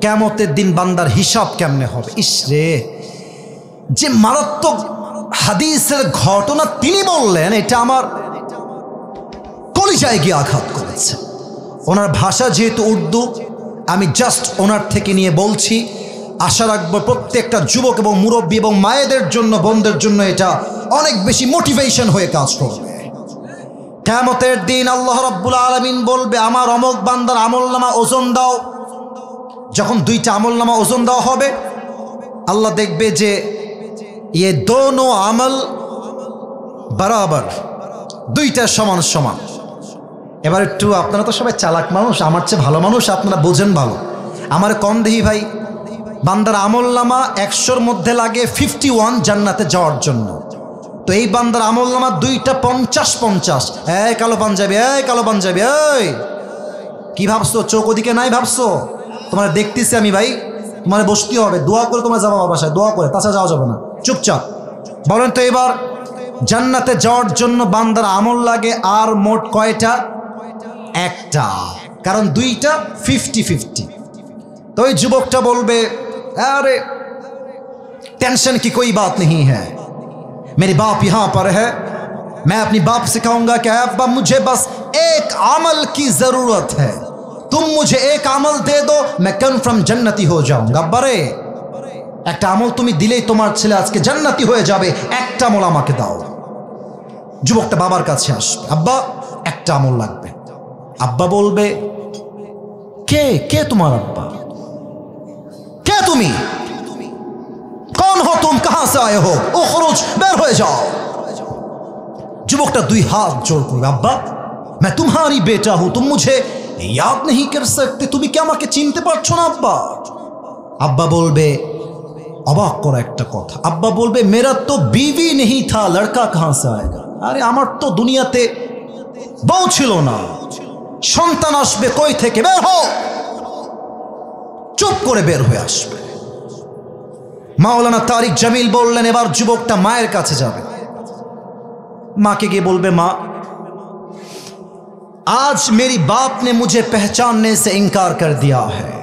কিয়ামতের দিন বান্দার হিসাব কেমনে হবে। ইসরে, যে মারাত্মক হাদিসের ঘটনা তিনি বললেন, এটা আমার কলিজায় গিয়ে আঘাত করেছে। ওনার ভাষা যেহেতু উর্দু, আমি জাস্ট ওনার থেকে নিয়ে বলছি, আশা রাখবো প্রত্যেকটা যুবক এবং মুরব্বী এবং মায়েদের জন্য, বোনদের জন্য এটা অনেক বেশি মোটিভেশন হয়ে কাজ করবে। কিয়ামতের দিন আল্লাহ রাব্বুল আলামিন বলবে, আমার অমুক বান্দার আমলনামা ওজন দাও। যখন দুইটা আমলনামা ওজন দেওয়া হবে, আল্লাহ দেখবে যে ये दोनों আমল বরাবর, দুইটা সমান সমান। এবার একটু, আপনারা তো সবাই চালাক মানুষ, আমার চেয়ে ভালো মানুষ, আপনারা বোঝেন ভালো। আমার কম দেহি ভাই, বান্দার আমলনামা 100-র মধ্যে লাগে 51 জান্নাতে যাওয়ার জন্য। তো এই বান্দার আমলনামা দুইটা 50-50। এই কালো পাঞ্জাবি, এই কালো পাঞ্জাবি, এই কি ভাবছো? চোখ ওদিকে নাই ভাবছো? তোমার দেখতেছি আমি ভাই, তোমার বসতে হবে, দোয়া করে তোমার যাবো বাসায়, দোয়া করে, তাছাড়া যাওয়া যাবে না। চুপচাপ বলেন তো এবার, জান্নাতে যাওয়ার জন্য বান্দার আমল লাগে আর মোট কয়টা? একটা, কারণ দুইটা 50-50। তো ওই যুবকটা বলবে, अरे टेंशन की कोई बात नहीं है, मेरे बाप यहाँ पर है, मैं अपनी बाप से कहूँगा कि अब्बा मुझे बस एक अमल की ज़रूरत है, तुम मुझे एक अमल दे दो, मैं कन्फर्म जन्नती हो जाऊँगा। अब्बा रे, একটা আমল তুমি দিলেই তোমার ছেলে আজকে জান্নাতি হয়ে যাবে, একটা আমল আমাকে দাও। যুবকটা বাবার কাছে আসবে, আব্বা একটা আমল লাগবে। আব্বা বলবে, কে কে তোমার আব্বা? কে তুমি? कौन हो तुम, कहां से आए हो? उखरुज, বের হয়ে যাও। যুবকটা দুই হাত জোড় করবে, আব্বা मैं तुम्हारी बेटा हूं, तुम मुझे याद नहीं कर सकते, তুমি কি আমাকে চিনতে পারছো না আব্বা? আব্বা বলবে, অবাক করা একটা কথা, আব্বা বলবে, मेरा तो बीवी नहीं था, लड़का कहां से आएगा? আরে আমার তো দুনিয়াতে বউ ছিল না, সন্তান আসবে কই থেকে? বের হও। চুপ করে বের হয়ে আসবে। মাওলানা তারিক জামিল বললেন, এবার যুবকটা মায়ের কাছে যাবে, মাকে গিয়ে বলবে, মা आज मेरी बाप ने मुझे पहचानने से इनकार कर दिया है,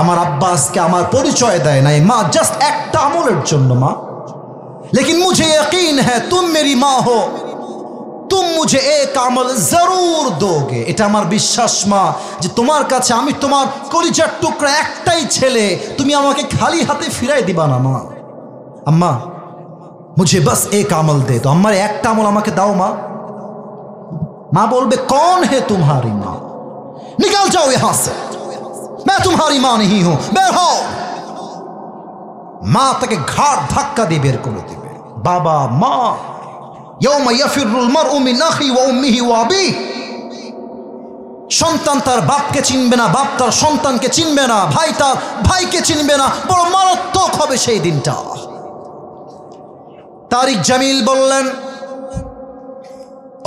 আমার আব্বাসকে আমার পরিচয় দেয় নাই মা, জাস্ট একটা আমলের জন্য মা, लेकिन मुझे यकीन है तुम मेरी माँ हो, तुम मुझे एक আমল जरूर दोगे, এটা আমার বিশ্বাস মা, যে তোমার কাছে আমি তোমার কলিজার টুকরা একটাই ছেলে, তুমি আমাকে খালি হাতে ফিরাই দিবা না মা। আম্মা मुझे बस एक আমল दे दो, আমার একটা আমল আমাকে দাও মা। মা বলবে, कौन है तुम्हारी माँ, निकल जाओ यहां से, मैं तुम्हारी माँ नहीं हूं, বের হও। মা তাকে ঘাড় ধাক্কা দিয়ে বের করে দিবে। বাবা মা, ইয়াউমা ইয়াফিরুল মারউ মিন আখি ওয়া উম্মিহি ওয়া আবিহি, সন্তান তার বাপকে চিনবে না, বাপ তার সন্তানকে চিনবে না, ভাই তার ভাইকে চিনবে না, বড় মারাত্মক হবে সেই দিনটা। তারিক জামিল বললেন,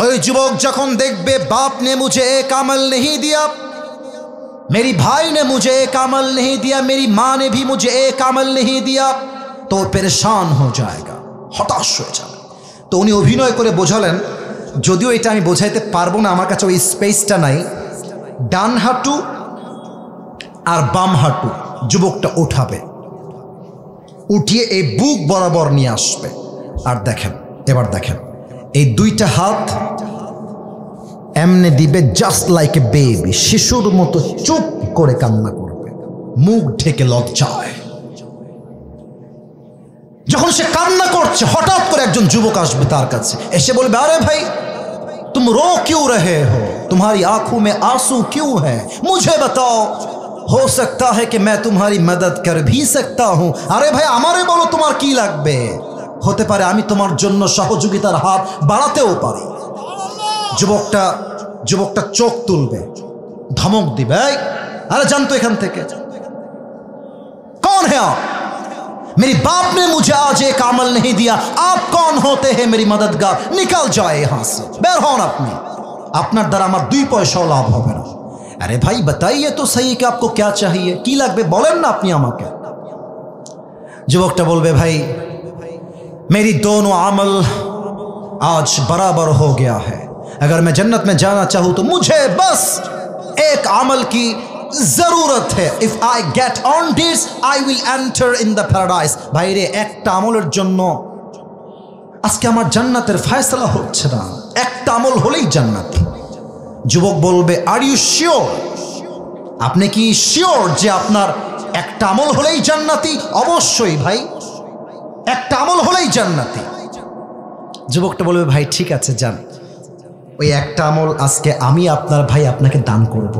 ওই যুবক যখন দেখবে बाप ने मुझे एक अमल नहीं दिया, मेरी भाई ने मुझे एक अमल नहीं दिया, मेरी माँ ने भी मुझे एक अमल नहीं दिया, तो परेशान हो जाएगा, হতাশ হয়ে যাবে। তো উনি অভিনয় করে বোঝালেন, যদিও এটা আমি বোঝাইতে পারবো না, আমার কাছে ওই স্পেসটা নাই, ডান হাঁটু আর বাম হাঁটু যুবকটা উঠাবে, উঠিয়ে এই বুক বরাবর নিয়ে আসবে। আর দেখেন, এবার দেখেন, এই দুইটা হাত এমনে দিবে, জাস্ট লাইক এ বেবি, শিশুর মতো চুপ করে কান্না করবে, মুখ ঢেকে লজ্জায়। যখন সে কান্না ঘুমাচ্ছে, হঠাৎ করে একজন যুবক আসবে তার কাছে, এসে বলবে, আরে ভাই तुम रो क्यों रहे हो, तुम्हारी आंखों में आंसू क्यों है, मुझे बताओ, हो सकता है कि मैं तुम्हारी मदद कर भी सकता हूं। अरे भाई আমারে বলো তোমার কি লাগবে, হতে পারে আমি তোমার জন্য সহযোগিতার হাত বাড়াতেও পারি। যুবকটা চোখ তুলবে, ধমক দিবে, আরে জানতো এখান থেকে, कौन है आप, मेरी बाप ने मुझे आज एक अमल नहीं दिया, आप कौन होते हैं मेरी मददगार, निकल जाए यहां से, बेर होन अपनी, আপনার দ্বারা আমার 2 পয়সাও লাভ হবে না। अरे भाई बताइए तो सही कि आपको क्या चाहिए, কি লাগবে বলেন না আপনি আমাকে। যুবকটা বলবে, ভাই मेरी दोनों अमल आज बराबर हो गया है, अगर मैं जन्नत में जाना चाहूं तो मुझे बस एक अमल की जरूरत है, if I get on this I will enter in the paradise. भाई रे একটা আমলের জন্য আজকে আমার জান্নাতের ফয়সালা হচ্ছে না, একটা আমল হলেই জান্নাত। যুবক বলবে, আর ইউ শিওর, আপনি কি শিওর যে আপনার একটা আমল হলেই জান্নাতি? অবশ্যই ভাই, একটা আমল হলেই জান্নাতি। যুবকটা বলবে, ভাই ঠিক আছে যান, ওই একটা আমল আজকে আমি আপনার ভাই আপনাকে দান করব।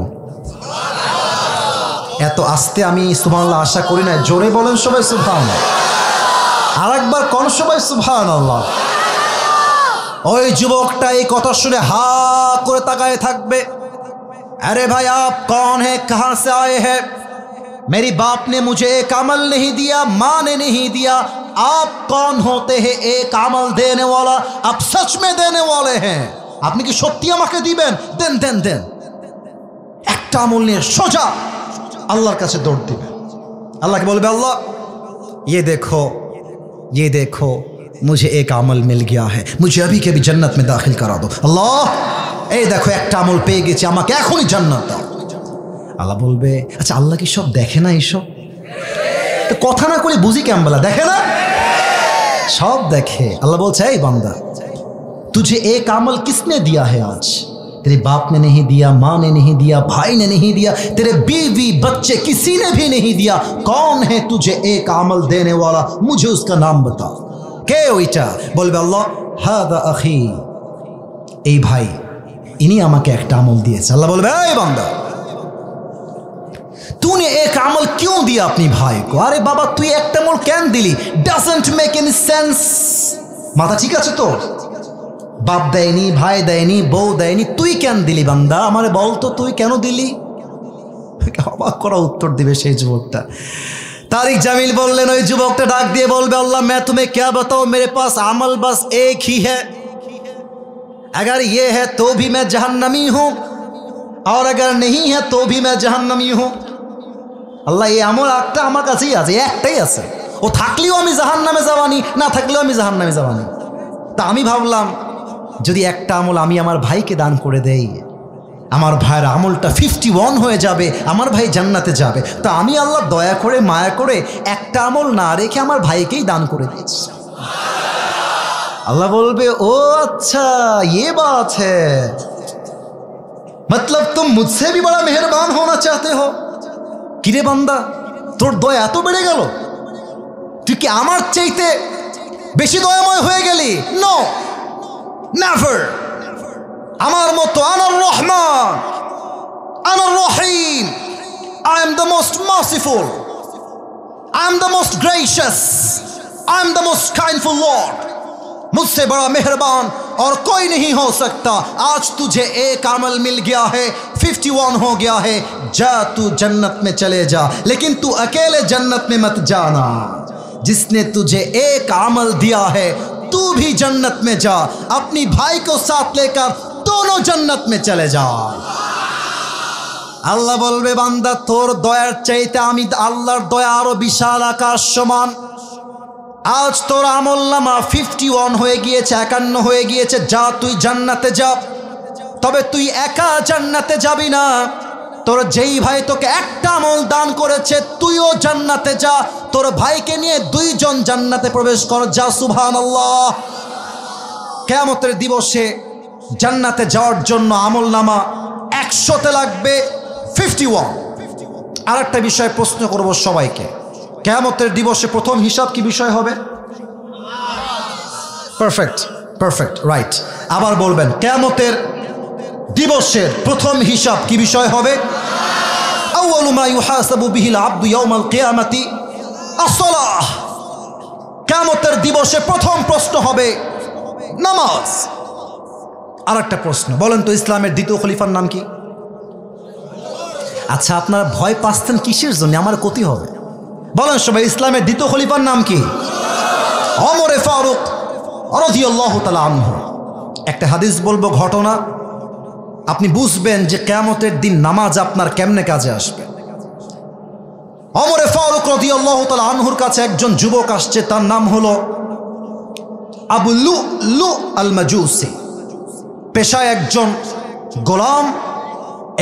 এত আস্তে আমি সুবহানাল্লাহ আশা করি না, জোরে বলেন সবাই সুবহানাল্লাহ, আরেকবার কোন সবাই সুবহানাল্লাহ। ওই যুবকটা এই কথা শুনে হা করে তাকায় থাকবে। अरे भाई आप कौन है, कहां से आए हैं, मेरी बाप ने मुझे एक अमल नहीं दिया, माँ ने नहीं दिया, आप कौन होते हैं एक अमल देने वाला, आप सच में देने वाले हैं, আপনি কি সত্যি আমাকে দিবেন? দেন দেন দেন। একটা আমল নিয়ে সোজা আল্লাহর কাছে দৌড় দিবে। আল্লাহকে বলবে, আল্লাহ ये देखो मुझे एक अमल मिल गया है, मुझे अभी के भी जन्नत में दाखिल करा दो। আল্লাহ এই দেখো একটা আমল পেয়ে গেছি, আমাকে এখনই জান্নাত দাও। আল্লাহ বলবে, আচ্ছা আল্লাহ কি সব দেখে না? এইসব তো কথা না করে বুঝি কেমন বলা, দেখে না? সব দেখে। আল্লাহ বলছে, এই বান্দা तुझे एक अमल किसने दिया है आज, तेरे बाप ने नहीं दिया, माँ ने नहीं दिया, भाई ने नहीं दिया, तेरे बीवी बच्चे किसी ने भी नहीं दिया, कौन है तुझे एक अमल देने वाला, मुझे उसका नाम बता। কে ওইটা? বলবে আল্লাহ, হাদা আখি, এই ভাই ইনি আমাকে একটা আমল দিয়েছে। আল্লাহ বলবে, এই বান্দা तूने एक अमल क्यों दिया अपनी भाई को? अरे बाबा তুই একটা আমল কেন দিলি? doesn't make any sense। মাথা ঠিক আছে তো? বাপ দেয়নি, ভাই দেয়নি, বউ দেয়নি, তুই কেন দিলি বান্দা? আমারে বল তো তুই কেন দিলি? অবাক করা উত্তর দিবে সেই যুবকটা। तारिक जमील बोललेन, ওই যুবকটা ডাক দিয়ে বলবে, अल्लाह मैं तुम्हें क्या बताऊं, मेरे पास अमल बस एक ही है, अगर ये है तो भी मैं जहन्नमी हूं, और अगर नहीं है तो भी मैं जहन्नमी हूं। अल्लाह ये আমল একটা আমার কাছেই আছে, একটাই আছে, ও থাকলেও আমি জাহান্নামে যাবানি, না থাকলেও আমি জাহান্নামে যাবানি। তা আমি ভাবলাম যদি একটা আমল আমি আমার ভাইকে দান করে দেই, আমার ভাইয়ের আমলটা 51 হয়ে যাবে, আমার ভাই জান্নাতে যাবে। তো আমি আল্লাহ দয়া করে মায়া করে একটা আমল না রেখে আমার ভাইকেই দান করে দিয়েছি। अल्लाह बोलबे, ओ अच्छा ये बात है, मतलब तुम मुझसे भी बड़ा मेहरबान होना चाहते हो। किरे बंदा তোর দয়া এত বেড়ে গেল, তুই কি আমার চাইতে বেশি দয়াময় হয়ে গেলি? No, never. আমার মতো আনার রহমান, আনার রহিম, I am the most merciful, I am the most gracious, I am the most kindful Lord, मुझसे बड़ा मेहरबान और कोई नहीं हो सकता। आज तुझे एक अमल मिल गया है, 51 हो गया है, जा तू जन्नत में चले जा, लेकिन तू अकेले जन्नत में मत जाना, जिसने तुझे एक अमल दिया है तू भी जन्नत में जा, अपनी भाई को साथ लेकर दोनों जन्नत में चले जा। আল্লাহ বলবে, বান্দা তোর দয়ার চাইতে আমি আল্লাহর দয়া আরো বিশাল আকাশ সমান। আজ তোর আমলনামা 51 হয়ে গিয়েছে, 51 হয়ে গিয়েছে, যা তুই জান্নাতে যা। তবে তুই একা জান্নাতে যাবি না, তোর যেই ভাই তোকে একটা আমল দান করেছে তুইও জান্নাতে যা, তোর ভাইকে নিয়ে 2 জন জান্নাতে প্রবেশ কর, যা সুবহানাল্লাহ। কিয়ামতের দিবসে জান্নাতে যাওয়ার জন্য আমলনামা 100তে লাগবে 51। আর একটা বিষয় প্রশ্ন করব সবাইকে, কিয়ামতের দিবসে প্রথম হিসাব কি বিষয় হবে? Perfect, perfect, right. আবার বলবেন, কিয়ামতের দিবসের প্রথম হিসাব কি বিষয় হবে? আউয়ালু মা ইউহাসাবু বিহিল আবদু ইয়াউমাল কিয়ামাতি আস-সালাহ। কিয়ামতের দিবসে প্রথম প্রশ্ন হবে নামাজ। আর একটা প্রশ্ন, বলেন তো ইসলামের দ্বিতীয় খলিফার নাম কি? আচ্ছা, আপনারা ভয় পাচ্ছেন কিসের জন্য? আমার ক্ষতি হবে। বলেন সবাই, ইসলামের দ্বিতীয় খলিফার নাম কি? ওমর ফারুক রাদিয়াল্লাহু তাআলা আনহু। একটা হাদিস বলবো, ঘটনা, আপনি বুঝবেন যে কিয়ামতের দিন নামাজ আপনার কেমনে কাজে আসবে। ওমর ফারুক রাদিয়াল্লাহু তাআলা আনহুর কাছে একজন যুবক আসছে, তার নাম হলো আবু লুলু আল মাজুসি। পেশায় একজন গোলাম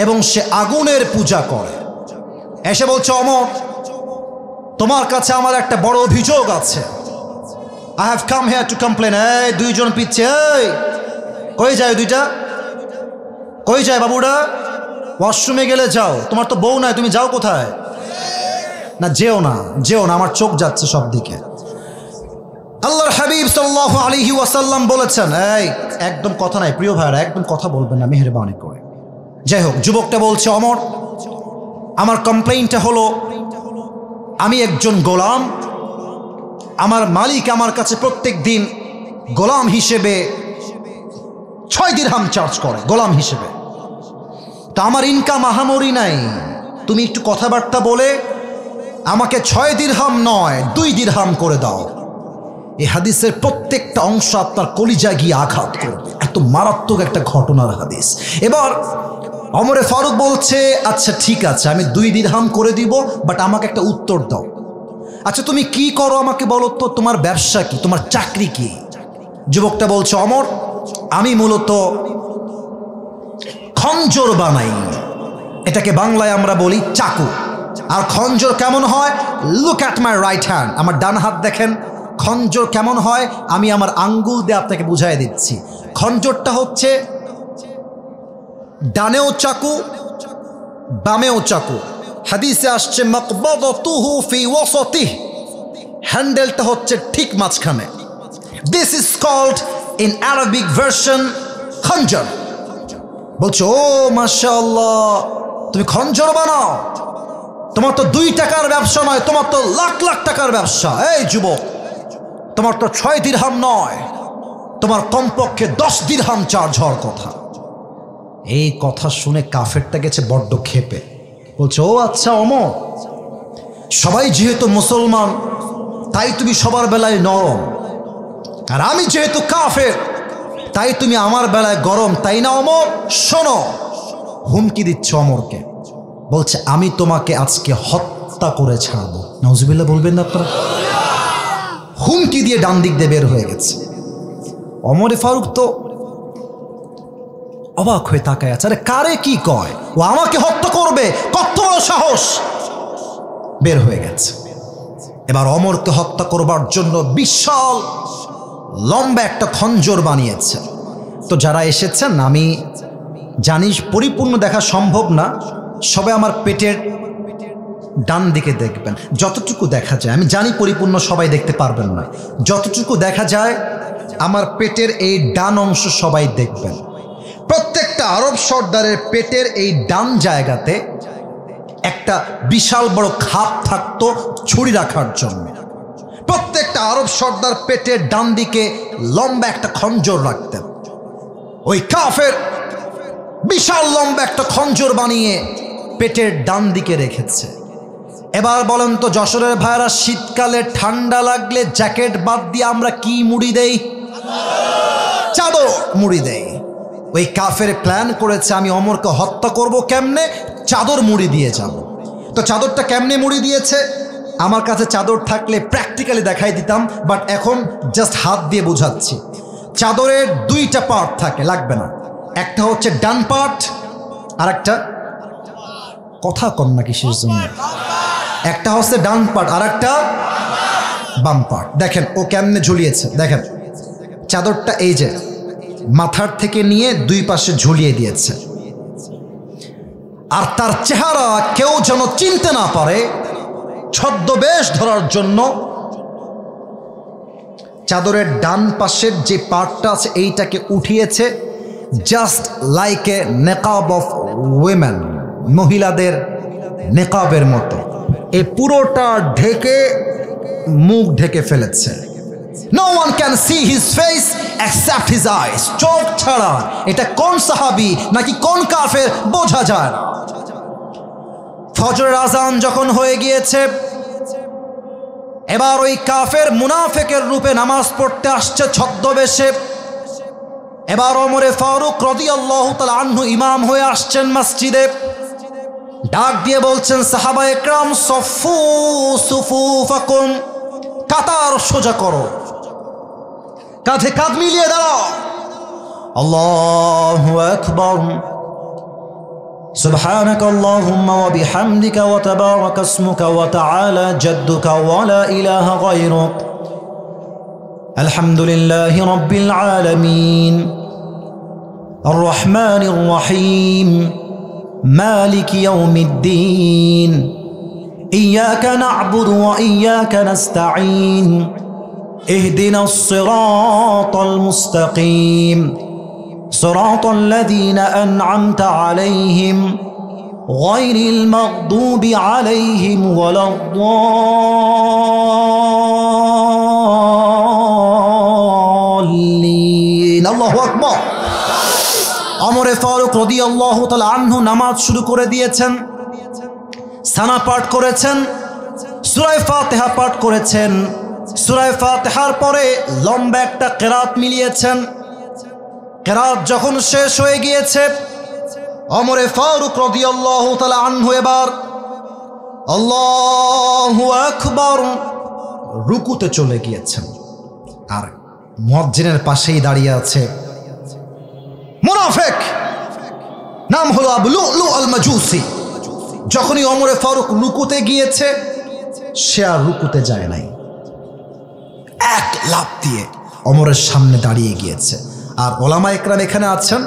এবং সে আগুনের পূজা করে। এসে বলছে, ওমর, তোমার কাছে আমার একটা বড় অভিযোগ আছে। I have come here to complain. এই দুইজন পিচ্ছে, এই কই যায়? দুইটা কই যায়? বাবুরা ওয়াশরুমে গেলে যাও, তোমার তো বউ নাই, তুমি যাও কোথায়? না, যেও না, যেও না, আমার চোখ যাচ্ছে সব দিকে। আল্লাহর হাবিব সাল্লাল্লাহু আলাইহি ওয়াসাল্লাম বলেছেন, এই একদম কথা নাই প্রিয় ভাইরা, একদম কথা বলবেন না মেহেরবানি করে। যাই হোক, যুবকটা বলছে, ওমর, আমার কমপ্লেইনটা হলো, আমি একজন গোলাম, আমার মালিক আমার কাছে প্রত্যেক দিন গোলাম হিসেবে 6 দিরহাম চার্জ করে, গোলাম হিসেবে। তা আমার ইনকাম আহামরি নাই, তুমি একটু কথাবার্তা বলে আমাকে 6 দিরহাম নয় 2 দিরহাম করে দাও। এই হাদিসের প্রত্যেকটা অংশ আপনার কলিজা গিয়ে আঘাত করবে, এত মারাত্মক একটা ঘটনার হাদিস। এবার ওমরে ফারুক বলছে, আচ্ছা ঠিক আছে, আমি 2 দিরহাম করে দিব, বাট আমাকে একটা উত্তর দাও। আচ্ছা তুমি কি করো আমাকে বলো তো, তোমার ব্যবসা কি, তোমার চাকরি কি? যুবকটা বলছে, ওমর, আমি মূলত খঞ্জর বানাই, এটাকে বাংলায় আমরা বলি চাকু। আর খঞ্জর কেমন হয়? Look at my right hand, আমার ডান হাত দেখেন, খঞ্জর কেমন হয় আমি আমার আঙ্গুল দিয়ে আপনাকে বুঝাই দিচ্ছি। খঞ্জরটা হচ্ছে ডানেও চাকু বামেও চাকু। হাদিসে আসছে মাকবাদাতুহু ফি ওয়াসাতিহি, হ্যান্ডেলটা হচ্ছে ঠিক মাঝখানে। This is called in Arabic version খঞ্জর। বলছো, ও মাশাআল্লাহ, তুমি খঞ্জর বানাও, তোমার তো 2 টাকার ব্যবসা নয়, তোমার তো লাখ লাখ টাকার ব্যবসা। এই যুবক, তোমার তো 6 দিরহাম নয়, তোমার কমপক্ষে 10 দিরহাম চার্জ হওয়ার কথা। এই কথা শুনে কাফেরটা গেছে বড্ড ক্ষেপে। বলছে, ও আচ্ছা ওমর, সবাই যেহেতু মুসলমান তাই তুমি সবার বেলায় নরম, আর আমি যেহেতু কাফের তাই তুমি আমার বেলায় গরম, তাই না ওমর? শোনো, হুমকি দিচ্ছে ওমরকে। বলছে, আমি তোমাকে আজকে হত্যা করে ছাড়বো। নাউজুবিল্লাহ বলবেন না আপনারা? হুমকি দিয়ে ডান দিক দিয়ে বের হয়ে গেছে। ওমরে ফারুক তো অবাক হয়ে তাকায় আছে, আরে কারে কি কয়, ও আমাকে হত্যা করবে, কত বড় সাহস! বের হয়ে গেছে। এবার ওমরকে হত্যা করবার জন্য বিশাল লম্বা একটা খঞ্জর বানিয়েছে। তো যারা এসেছেন, আমি জানি পরিপূর্ণ দেখা সম্ভব না, সবাই আমার পেটের ডান দিকে দেখবেন, যতটুকু দেখা যায়। আমি জানি পরিপূর্ণ সবাই দেখতে পারবেন না, যতটুকু দেখা যায় আমার পেটের এই ডান অংশ সবাই দেখবেন। প্রত্যেকটা আরব সর্দারের পেটের এই ডান জায়গাতে একটা বিশাল বড় খাপ থাকতো ছুরি রাখার জন্য। প্রত্যেকটা আরব সর্দার পেটের ডান দিকে লম্বা একটা খঞ্জর রাখতেন। ওই কাফের বিশাল লম্বা একটা খঞ্জর বানিয়ে পেটের ডান দিকে রেখেছে। এবার বলেন তো যশোরের ভাইরা, শীতকালে ঠান্ডা লাগলে জ্যাকেট বাদ দিয়ে আমরা কি মুড়ি দেই? চাদর মুড়ি দেই। ওই কাফের প্ল্যান করেছে, আমি ওমরকে হত্যা করব কেমনে, চাদর মুড়ি দিয়ে যাব। তো চাদরটা কেমনে মুড়ি দিয়েছে? আমার কাছে চাদর থাকলে প্র্যাকটিক্যালি দেখাই দিতাম, বাট এখন জাস্ট হাত দিয়ে বোঝাচ্ছি। চাদরের 2টা পার্ট থাকে, লাগবে না। একটা হচ্ছে ডান পার্ট, আর একটা কথা কন না কিসের জন্য, একটা হচ্ছে ডান পার্ট আর একটা বাম পার্ট। দেখেন ও কেমনে ঝুলিয়েছে, দেখেন চাদরটা এই যে মাথার থেকে নিয়ে 2 পাশে ঝুলিয়ে দিয়েছে। আর তার চেহারা কেউ যেন চিনতে না পারে, ছদ্মবেশ ধরার জন্য চাদরের ডান পাশের যে পার্টটা আছে এইটাকে উঠিয়েছে, জাস্ট লাইক এ নেকাব অফ উইমেন, মহিলাদের নেকাবের মতো। এই পুরোটা ঢেকে মুখ ঢেকে ফেলেছে। No one can see his face except his eyes. চোখ ছাড়া এটা কোন সাহাবী নাকি কোন কাফের বোঝা যায় না। ফজরের আজান যখন হয়ে গিয়েছে, এবার ওই কাফের মুনাফিকের রূপে নামাজ পড়তে আসছে ছদ্মবেশে। এবার ওমরে ফারুক রাদিয়াল্লাহু তাআলা আনহু ইমাম হয়ে আসছেন মসজিদে। ডাক দিয়ে বলছেন, সাহাবা একরাম সফু সুফুফাকুম, কাতার সোজা করো, কাঁধে কাঁধ মিলিয়ে দাঁড়াও। আল্লাহু আকবার, সুবহানাকা আল্লাহুম্মা ওয়া বিহামদিকা ওয়া তাবারাকা ইসমুকা ওয়া তাআলা জাদ্দুকা ওয়া লা ইলাহা গায়রুক, আলহামদুলিল্লাহি রাব্বিল আলামিন, আর রহমানির রহিম, মালিকি ইয়াউমিদ্দিন, ইয়্যাকা না'বুদু ওয়া ইয়্যাকা নাস্তাঈন, ইহদিনাস সিরাতাল মুস্তাকিম, সিরাতাল লাযীনা আন'আমতা আলাইহিম গায়রিল মাগদুবি আলাইহিম ওয়ালাদ-দাল্লিন। আল্লাহু আকবার। ওমরে ফারুক রাদিয়াল্লাহু তাআলা আনহু নামাজ শুরু করে দিয়েছেন। সানা পাঠ করেছেন, সূরা ফাতিহা পাঠ করেছেন। সূরা ফাতিহার পরে লম্বা একটা কিরাত মিলিয়েছেন। কিরাত যখন শেষ হয়ে গিয়েছে, ওমরে ফারুক রাদিয়াল্লাহু তাআলা আনহু এবার আল্লাহু আকবার রুকুতে চলে গিয়েছেন। আর মুয়াজ্জিনের পাশেই দাঁড়িয়ে আছে মুনাফিক, নাম হলো আবু লুলু আল মাজুসি। যখনই ওমরে ফারুক রুকুতে গিয়েছে, সে আর রুকুতে যায় নাই, এক লাফ দিয়ে ওমরের সামনে দাঁড়িয়ে গিয়েছে। আর ওলামা ইকরাম এখানে আছেন,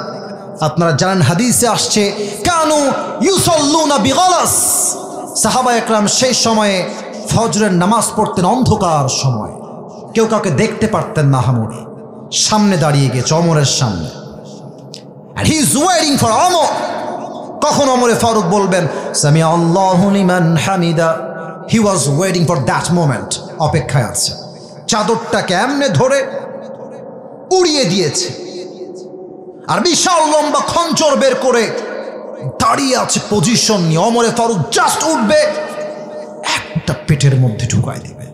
আপনারা জানেন হাদিসে আসছে কানু ইউসাল্লুনা বিগালাস, সাহাবা ইকরাম সেই সময়ে ফজরের নামাজ পড়তেন অন্ধকার সময়, কেউ কাউকে দেখতে পারতেন না। হামুরি সামনে দাঁড়িয়ে গেছে ওমরের সামনে, and he is waiting for Umar. কখন ওমরে ফারুক বলবেন সামি আল্লাহু লিমান Hamida, he was waiting for that moment, অপেক্ষায় আছে। চাদরটাকে এমনে ধরে উড়িয়ে দিয়েছে, আর বিশাল লম্বা খঞ্জর বের করে দাঁড়িয়ে আছে পজিশন নিয়ে। ওমরে ফারুক জাস্ট উঠবে, একটা পেটের মধ্যে ঢুকায় দিবে।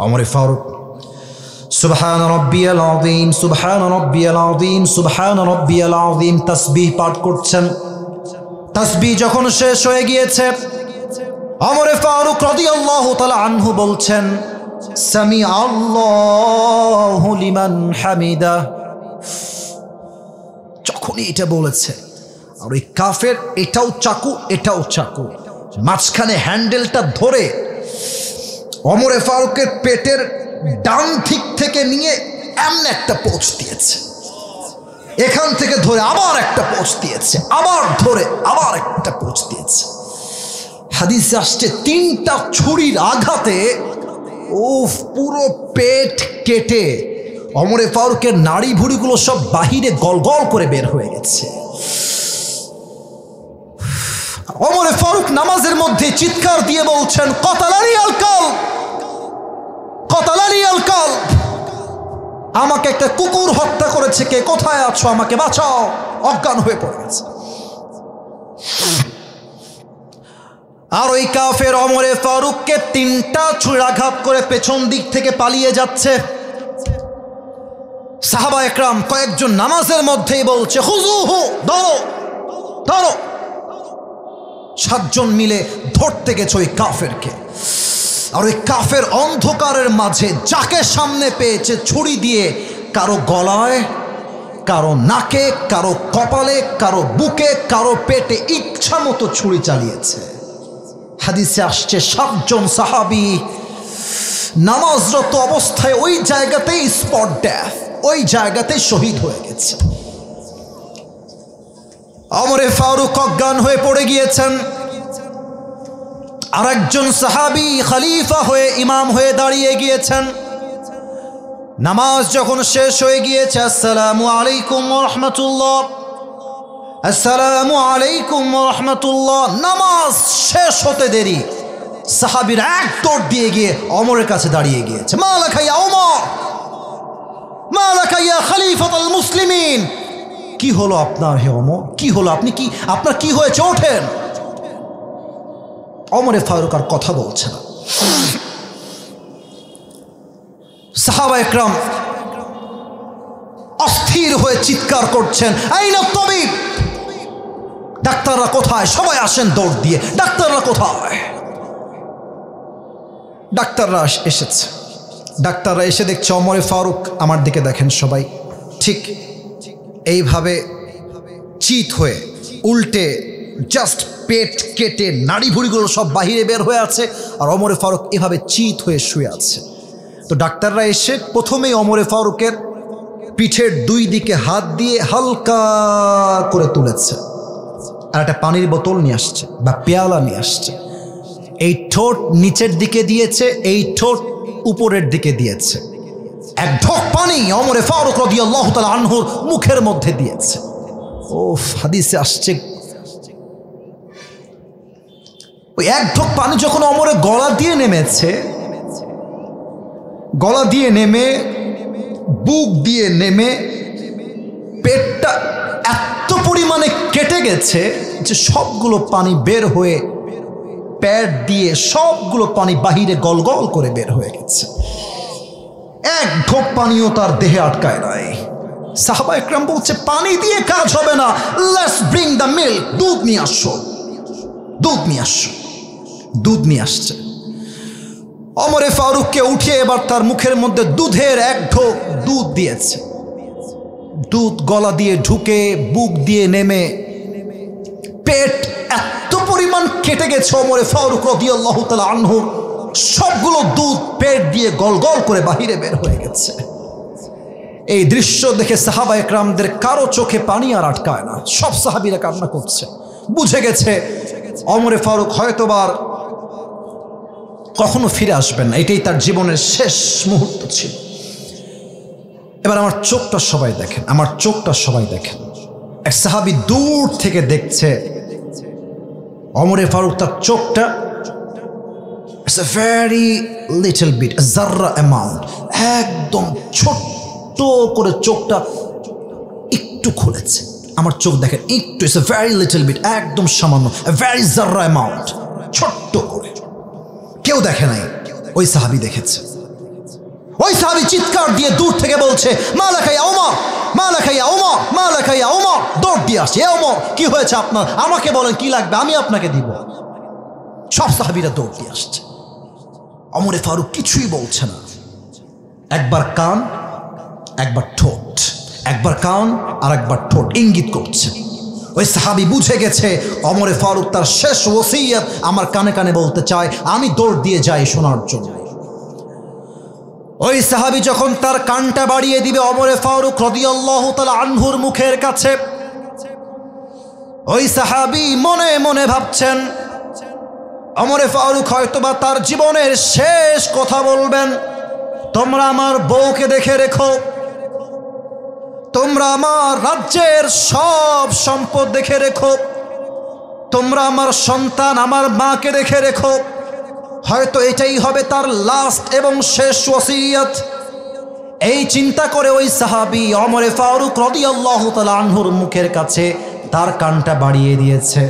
ওমরে ফারুক সুবহান রাব্বিয়াল আযীম, সুবহান রাব্বিয়াল আযীম, সুবহান রাব্বিয়াল আযীম তাসবিহ পাঠ করছেন। তাসবিহ যখন শেষ হয়ে গিয়েছে, ওমরে ফারুক রাদিয়াল্লাহু তাআলা আনহু বলছেন সামি আল্লাহু লিমান হামিদা। যখনই এটা বলেছে, আর ওই কাফের এটাও চাকু এটাও চাকু, মাঝখানে হ্যান্ডেলটা ধরে ওমরে ফারুকের পেটের ডান দিক থেকে নিয়ে এমন একটা পোঁচ দিয়েছে, এখান থেকে ধরে আবার একটা পোঁচ দিয়েছে, আবার ধরে আবার একটা পোঁচ দিয়েছে। হাদিসে আসছে তিনটা ছুরির আঘাতে পুরো পেট কেটে ওমরে ফারুকের নাড়ি ভুড়িগুলো সব বাহিরে গলগল করে বের হয়ে গেছে। ওমরে ফারুক নামাজের মধ্যে চিৎকার দিয়ে বলছেন কতালানি আল কালব, কতালানি আল কালব, আমাকে একটা কুকুর হত্যা করেছে, কে কোথায় আছো, আমাকে বাঁচাও। অজ্ঞান হয়ে পড়ে গেছে। আর ওই কাফের ওমরে ফারুককে তিনটা ছুরাঘাত করে পেছন দিক থেকে পালিয়ে যাচ্ছে। সাহাবা একরাম কয়েকজন নামাজের মধ্যেই বলছে হুজুহু, ধরো ধরো। 7 জন মিলে ধরতে গেছে ওই কাফেরকে। আর ওই কাফের অন্ধকারের মাঝে যাকে সামনে পেয়েছে ছুরি দিয়ে কারো গলায়, কারো নাকে, কারো কপালে, কারো বুকে, কারো পেটে ইচ্ছা মতো ছুরি চালিয়েছে। হাদিসে আসছে 7 জন সাহাবী নামাজরত অবস্থায় ওই জায়গাতেই স্পট ডেথ, ওই জায়গাতেই শহীদ হয়ে গেছে। ওমরে ফারুক অজ্ঞান হয়ে পড়ে গিয়েছেন। আর একজন সাহাবী খলিফা হয়ে ইমাম হয়ে দাঁড়িয়ে গিয়েছেন। নামাজ যখন শেষ হয়ে গিয়েছে, আসসালামু আলাইকুম ওয়া রাহমাতুল্লাহ, আসসালামু আলাইকুম ওয়া রাহমাতুল্লাহ, নামাজ শেষ হতে দেরি সাহাবীরা এক দৌড় দিয়ে গিয়ে ওমরের কাছে দাঁড়িয়ে গিয়েছে। মা লাকা ইয়া ওমর, মা লাকা ইয়া খলিফাতুল মুসলিমিন, কি হলো আপনার হে ওমর, কি হলো, আপনি কি, আপনার কি হয়েছে, ওঠেন। ওমরে ফারুক আর কথা বলছে না। সাহাবা একরাম অস্থির হয়ে চিৎকার করছেন, আইনা তাবিব, ডাক্তাররা কোথায়, সবাই আসেন দৌড় দিয়ে, ডাক্তাররা কোথায়। ডাক্তাররা এসেছে, ডাক্তাররা এসে দেখছে ওমরে ফারুক, আমার দিকে দেখেন সবাই, ঠিক এইভাবে চিত হয়ে উল্টে জাস্ট পেট কেটে নাড়ি ভুড়িগুলো সব বাহিরে বের হয়ে আছে, আর ওমরে ফারুক এভাবে চিত হয়ে শুয়ে আছে। তো ডাক্তাররা এসে প্রথমেই ওমরে ফারুকের পিঠের দুই দিকে হাত দিয়ে হালকা করে তুলেছে, আর একটা পানির বোতল নিয়ে আসছে বা পেয়ালা নিয়ে আসছে। এই ঠোঁট নিচের দিকে দিয়েছে, এই ঠোঁট উপরের দিকে দিয়েছে। এক ঢোক পানি ওমরে ফারুক রাদিয়াল্লাহু তাআলা আনহুর মুখের মধ্যে দিয়েছে। ও হাদিসে আসছে, ওই এক ঢোক পানি যখন ওমরের গলা দিয়ে নেমেছে, গলা দিয়ে নেমে বুক দিয়ে নেমে পেটটা এত পরিমাণে কেটে গেছে যে সবগুলো পানি বের হয়ে পেট দিয়ে সবগুলো পানি বাহিরে গল গল করে বের হয়ে গেছে। এক ঢোক পানিও তার দেহে আটকায় নাই। সাহাবা একরাম বলছে, পানি দিয়ে কাজ হবে না, লেটস ব্রিং দ্য মিল্ক, দুধ নিয়ে আসো, দুধ নিয়ে আসো। দুধ নিয়ে আসছে। ওমরে ফারুককে উঠিয়ে এবার তার মুখের মধ্যে দুধের এক ঢোক দুধ দিয়েছে। দুধ গলা দিয়ে ঢুকে বুক দিয়ে নেমে পেট এত পরিমাণ কেটে গেছে ওমরে ফারুক রাদিয়াল্লাহু তাআলা আনহু, সবগুলো দুধ পেট দিয়ে গল গল করে বাহিরে বের হয়ে গেছে। এই দৃশ্য দেখে সাহাবা একরামদের কারো চোখে পানি আর আটকায় না, সব সাহাবীরা কান্না করছে। বুঝে গেছে ওমরে ফারুক হয়তোবার কখনো ফিরে আসবেন না, এটাই তার জীবনের শেষ মুহূর্ত ছিল। এবার আমার চোখটা সবাই দেখেন, আমার চোখটা সবাই দেখেন। এক সাহাবী দূর থেকে দেখছে ওমরে ফারুক, তার চোখটা it's a very little bit, জাররা অ্যামাউন্ট, একদম ছোট্ট করে চোখটা একটু খুলেছে। আমার চোখ দেখেন একটু, it's a very little bit, একদম সামান্য, ভেরি জাররা অ্যামাউন্ট, ছোট্ট করে। কেউ দেখে নাই, ওই সাহাবী দেখেছে। ওই সাহাবী চিৎকার দিয়ে দূর থেকে বলছে, মা লাকা ইয়া ওমর, মা লাকা ইয়া ওমর, মা লাকা ইয়া ওমর। দৌড় দিয়ে আসছে, এ ওমর কি হয়েছে আপনার, আমাকে বলেন কি লাগবে, আমি আপনাকে দিব। সব সাহাবীরা দৌড় দিয়ে আসছে। ওমরে ফারুক কিছুই বলছে না, একবার কান একবার ঠোঁট, একবার কান আর একবার ঠোঁট ইঙ্গিত করছে। ওই সাহাবী বুঝে গেছে ওমরে ফারুক তার শেষ ওসিয়ত আমার কানে কানে বলতে চায়, আমি দৌড় দিয়ে যাই শোনার জন্য। ওই সাহাবী যখন তার কানটা বাড়িয়ে দিবে ওমরে ফারুক রাদিয়াল্লাহু তাআলা আনহুর মুখের কাছে, ওই সাহাবী মনে মনে ভাবছেন ওমরে ফারুক হয়তোবা তার জীবনের শেষ কথা বলবেন, তোমরা আমার বউকে দেখে রেখো, তোমরা আমার রাজ্যের সব সম্পদ দেখে রেখো, তোমরা আমার সন্তান আমার মাকে দেখে রেখো। হয়তো এটাই হবে তার লাস্ট এবং শেষ ওসিয়ত। এই চিন্তা করে ওই সাহাবী ওমরে ফারুক রাদিয়াল্লাহু তাআলা আনহুর মুখের কাছে তার কানটা বাড়িয়ে দিয়েছে।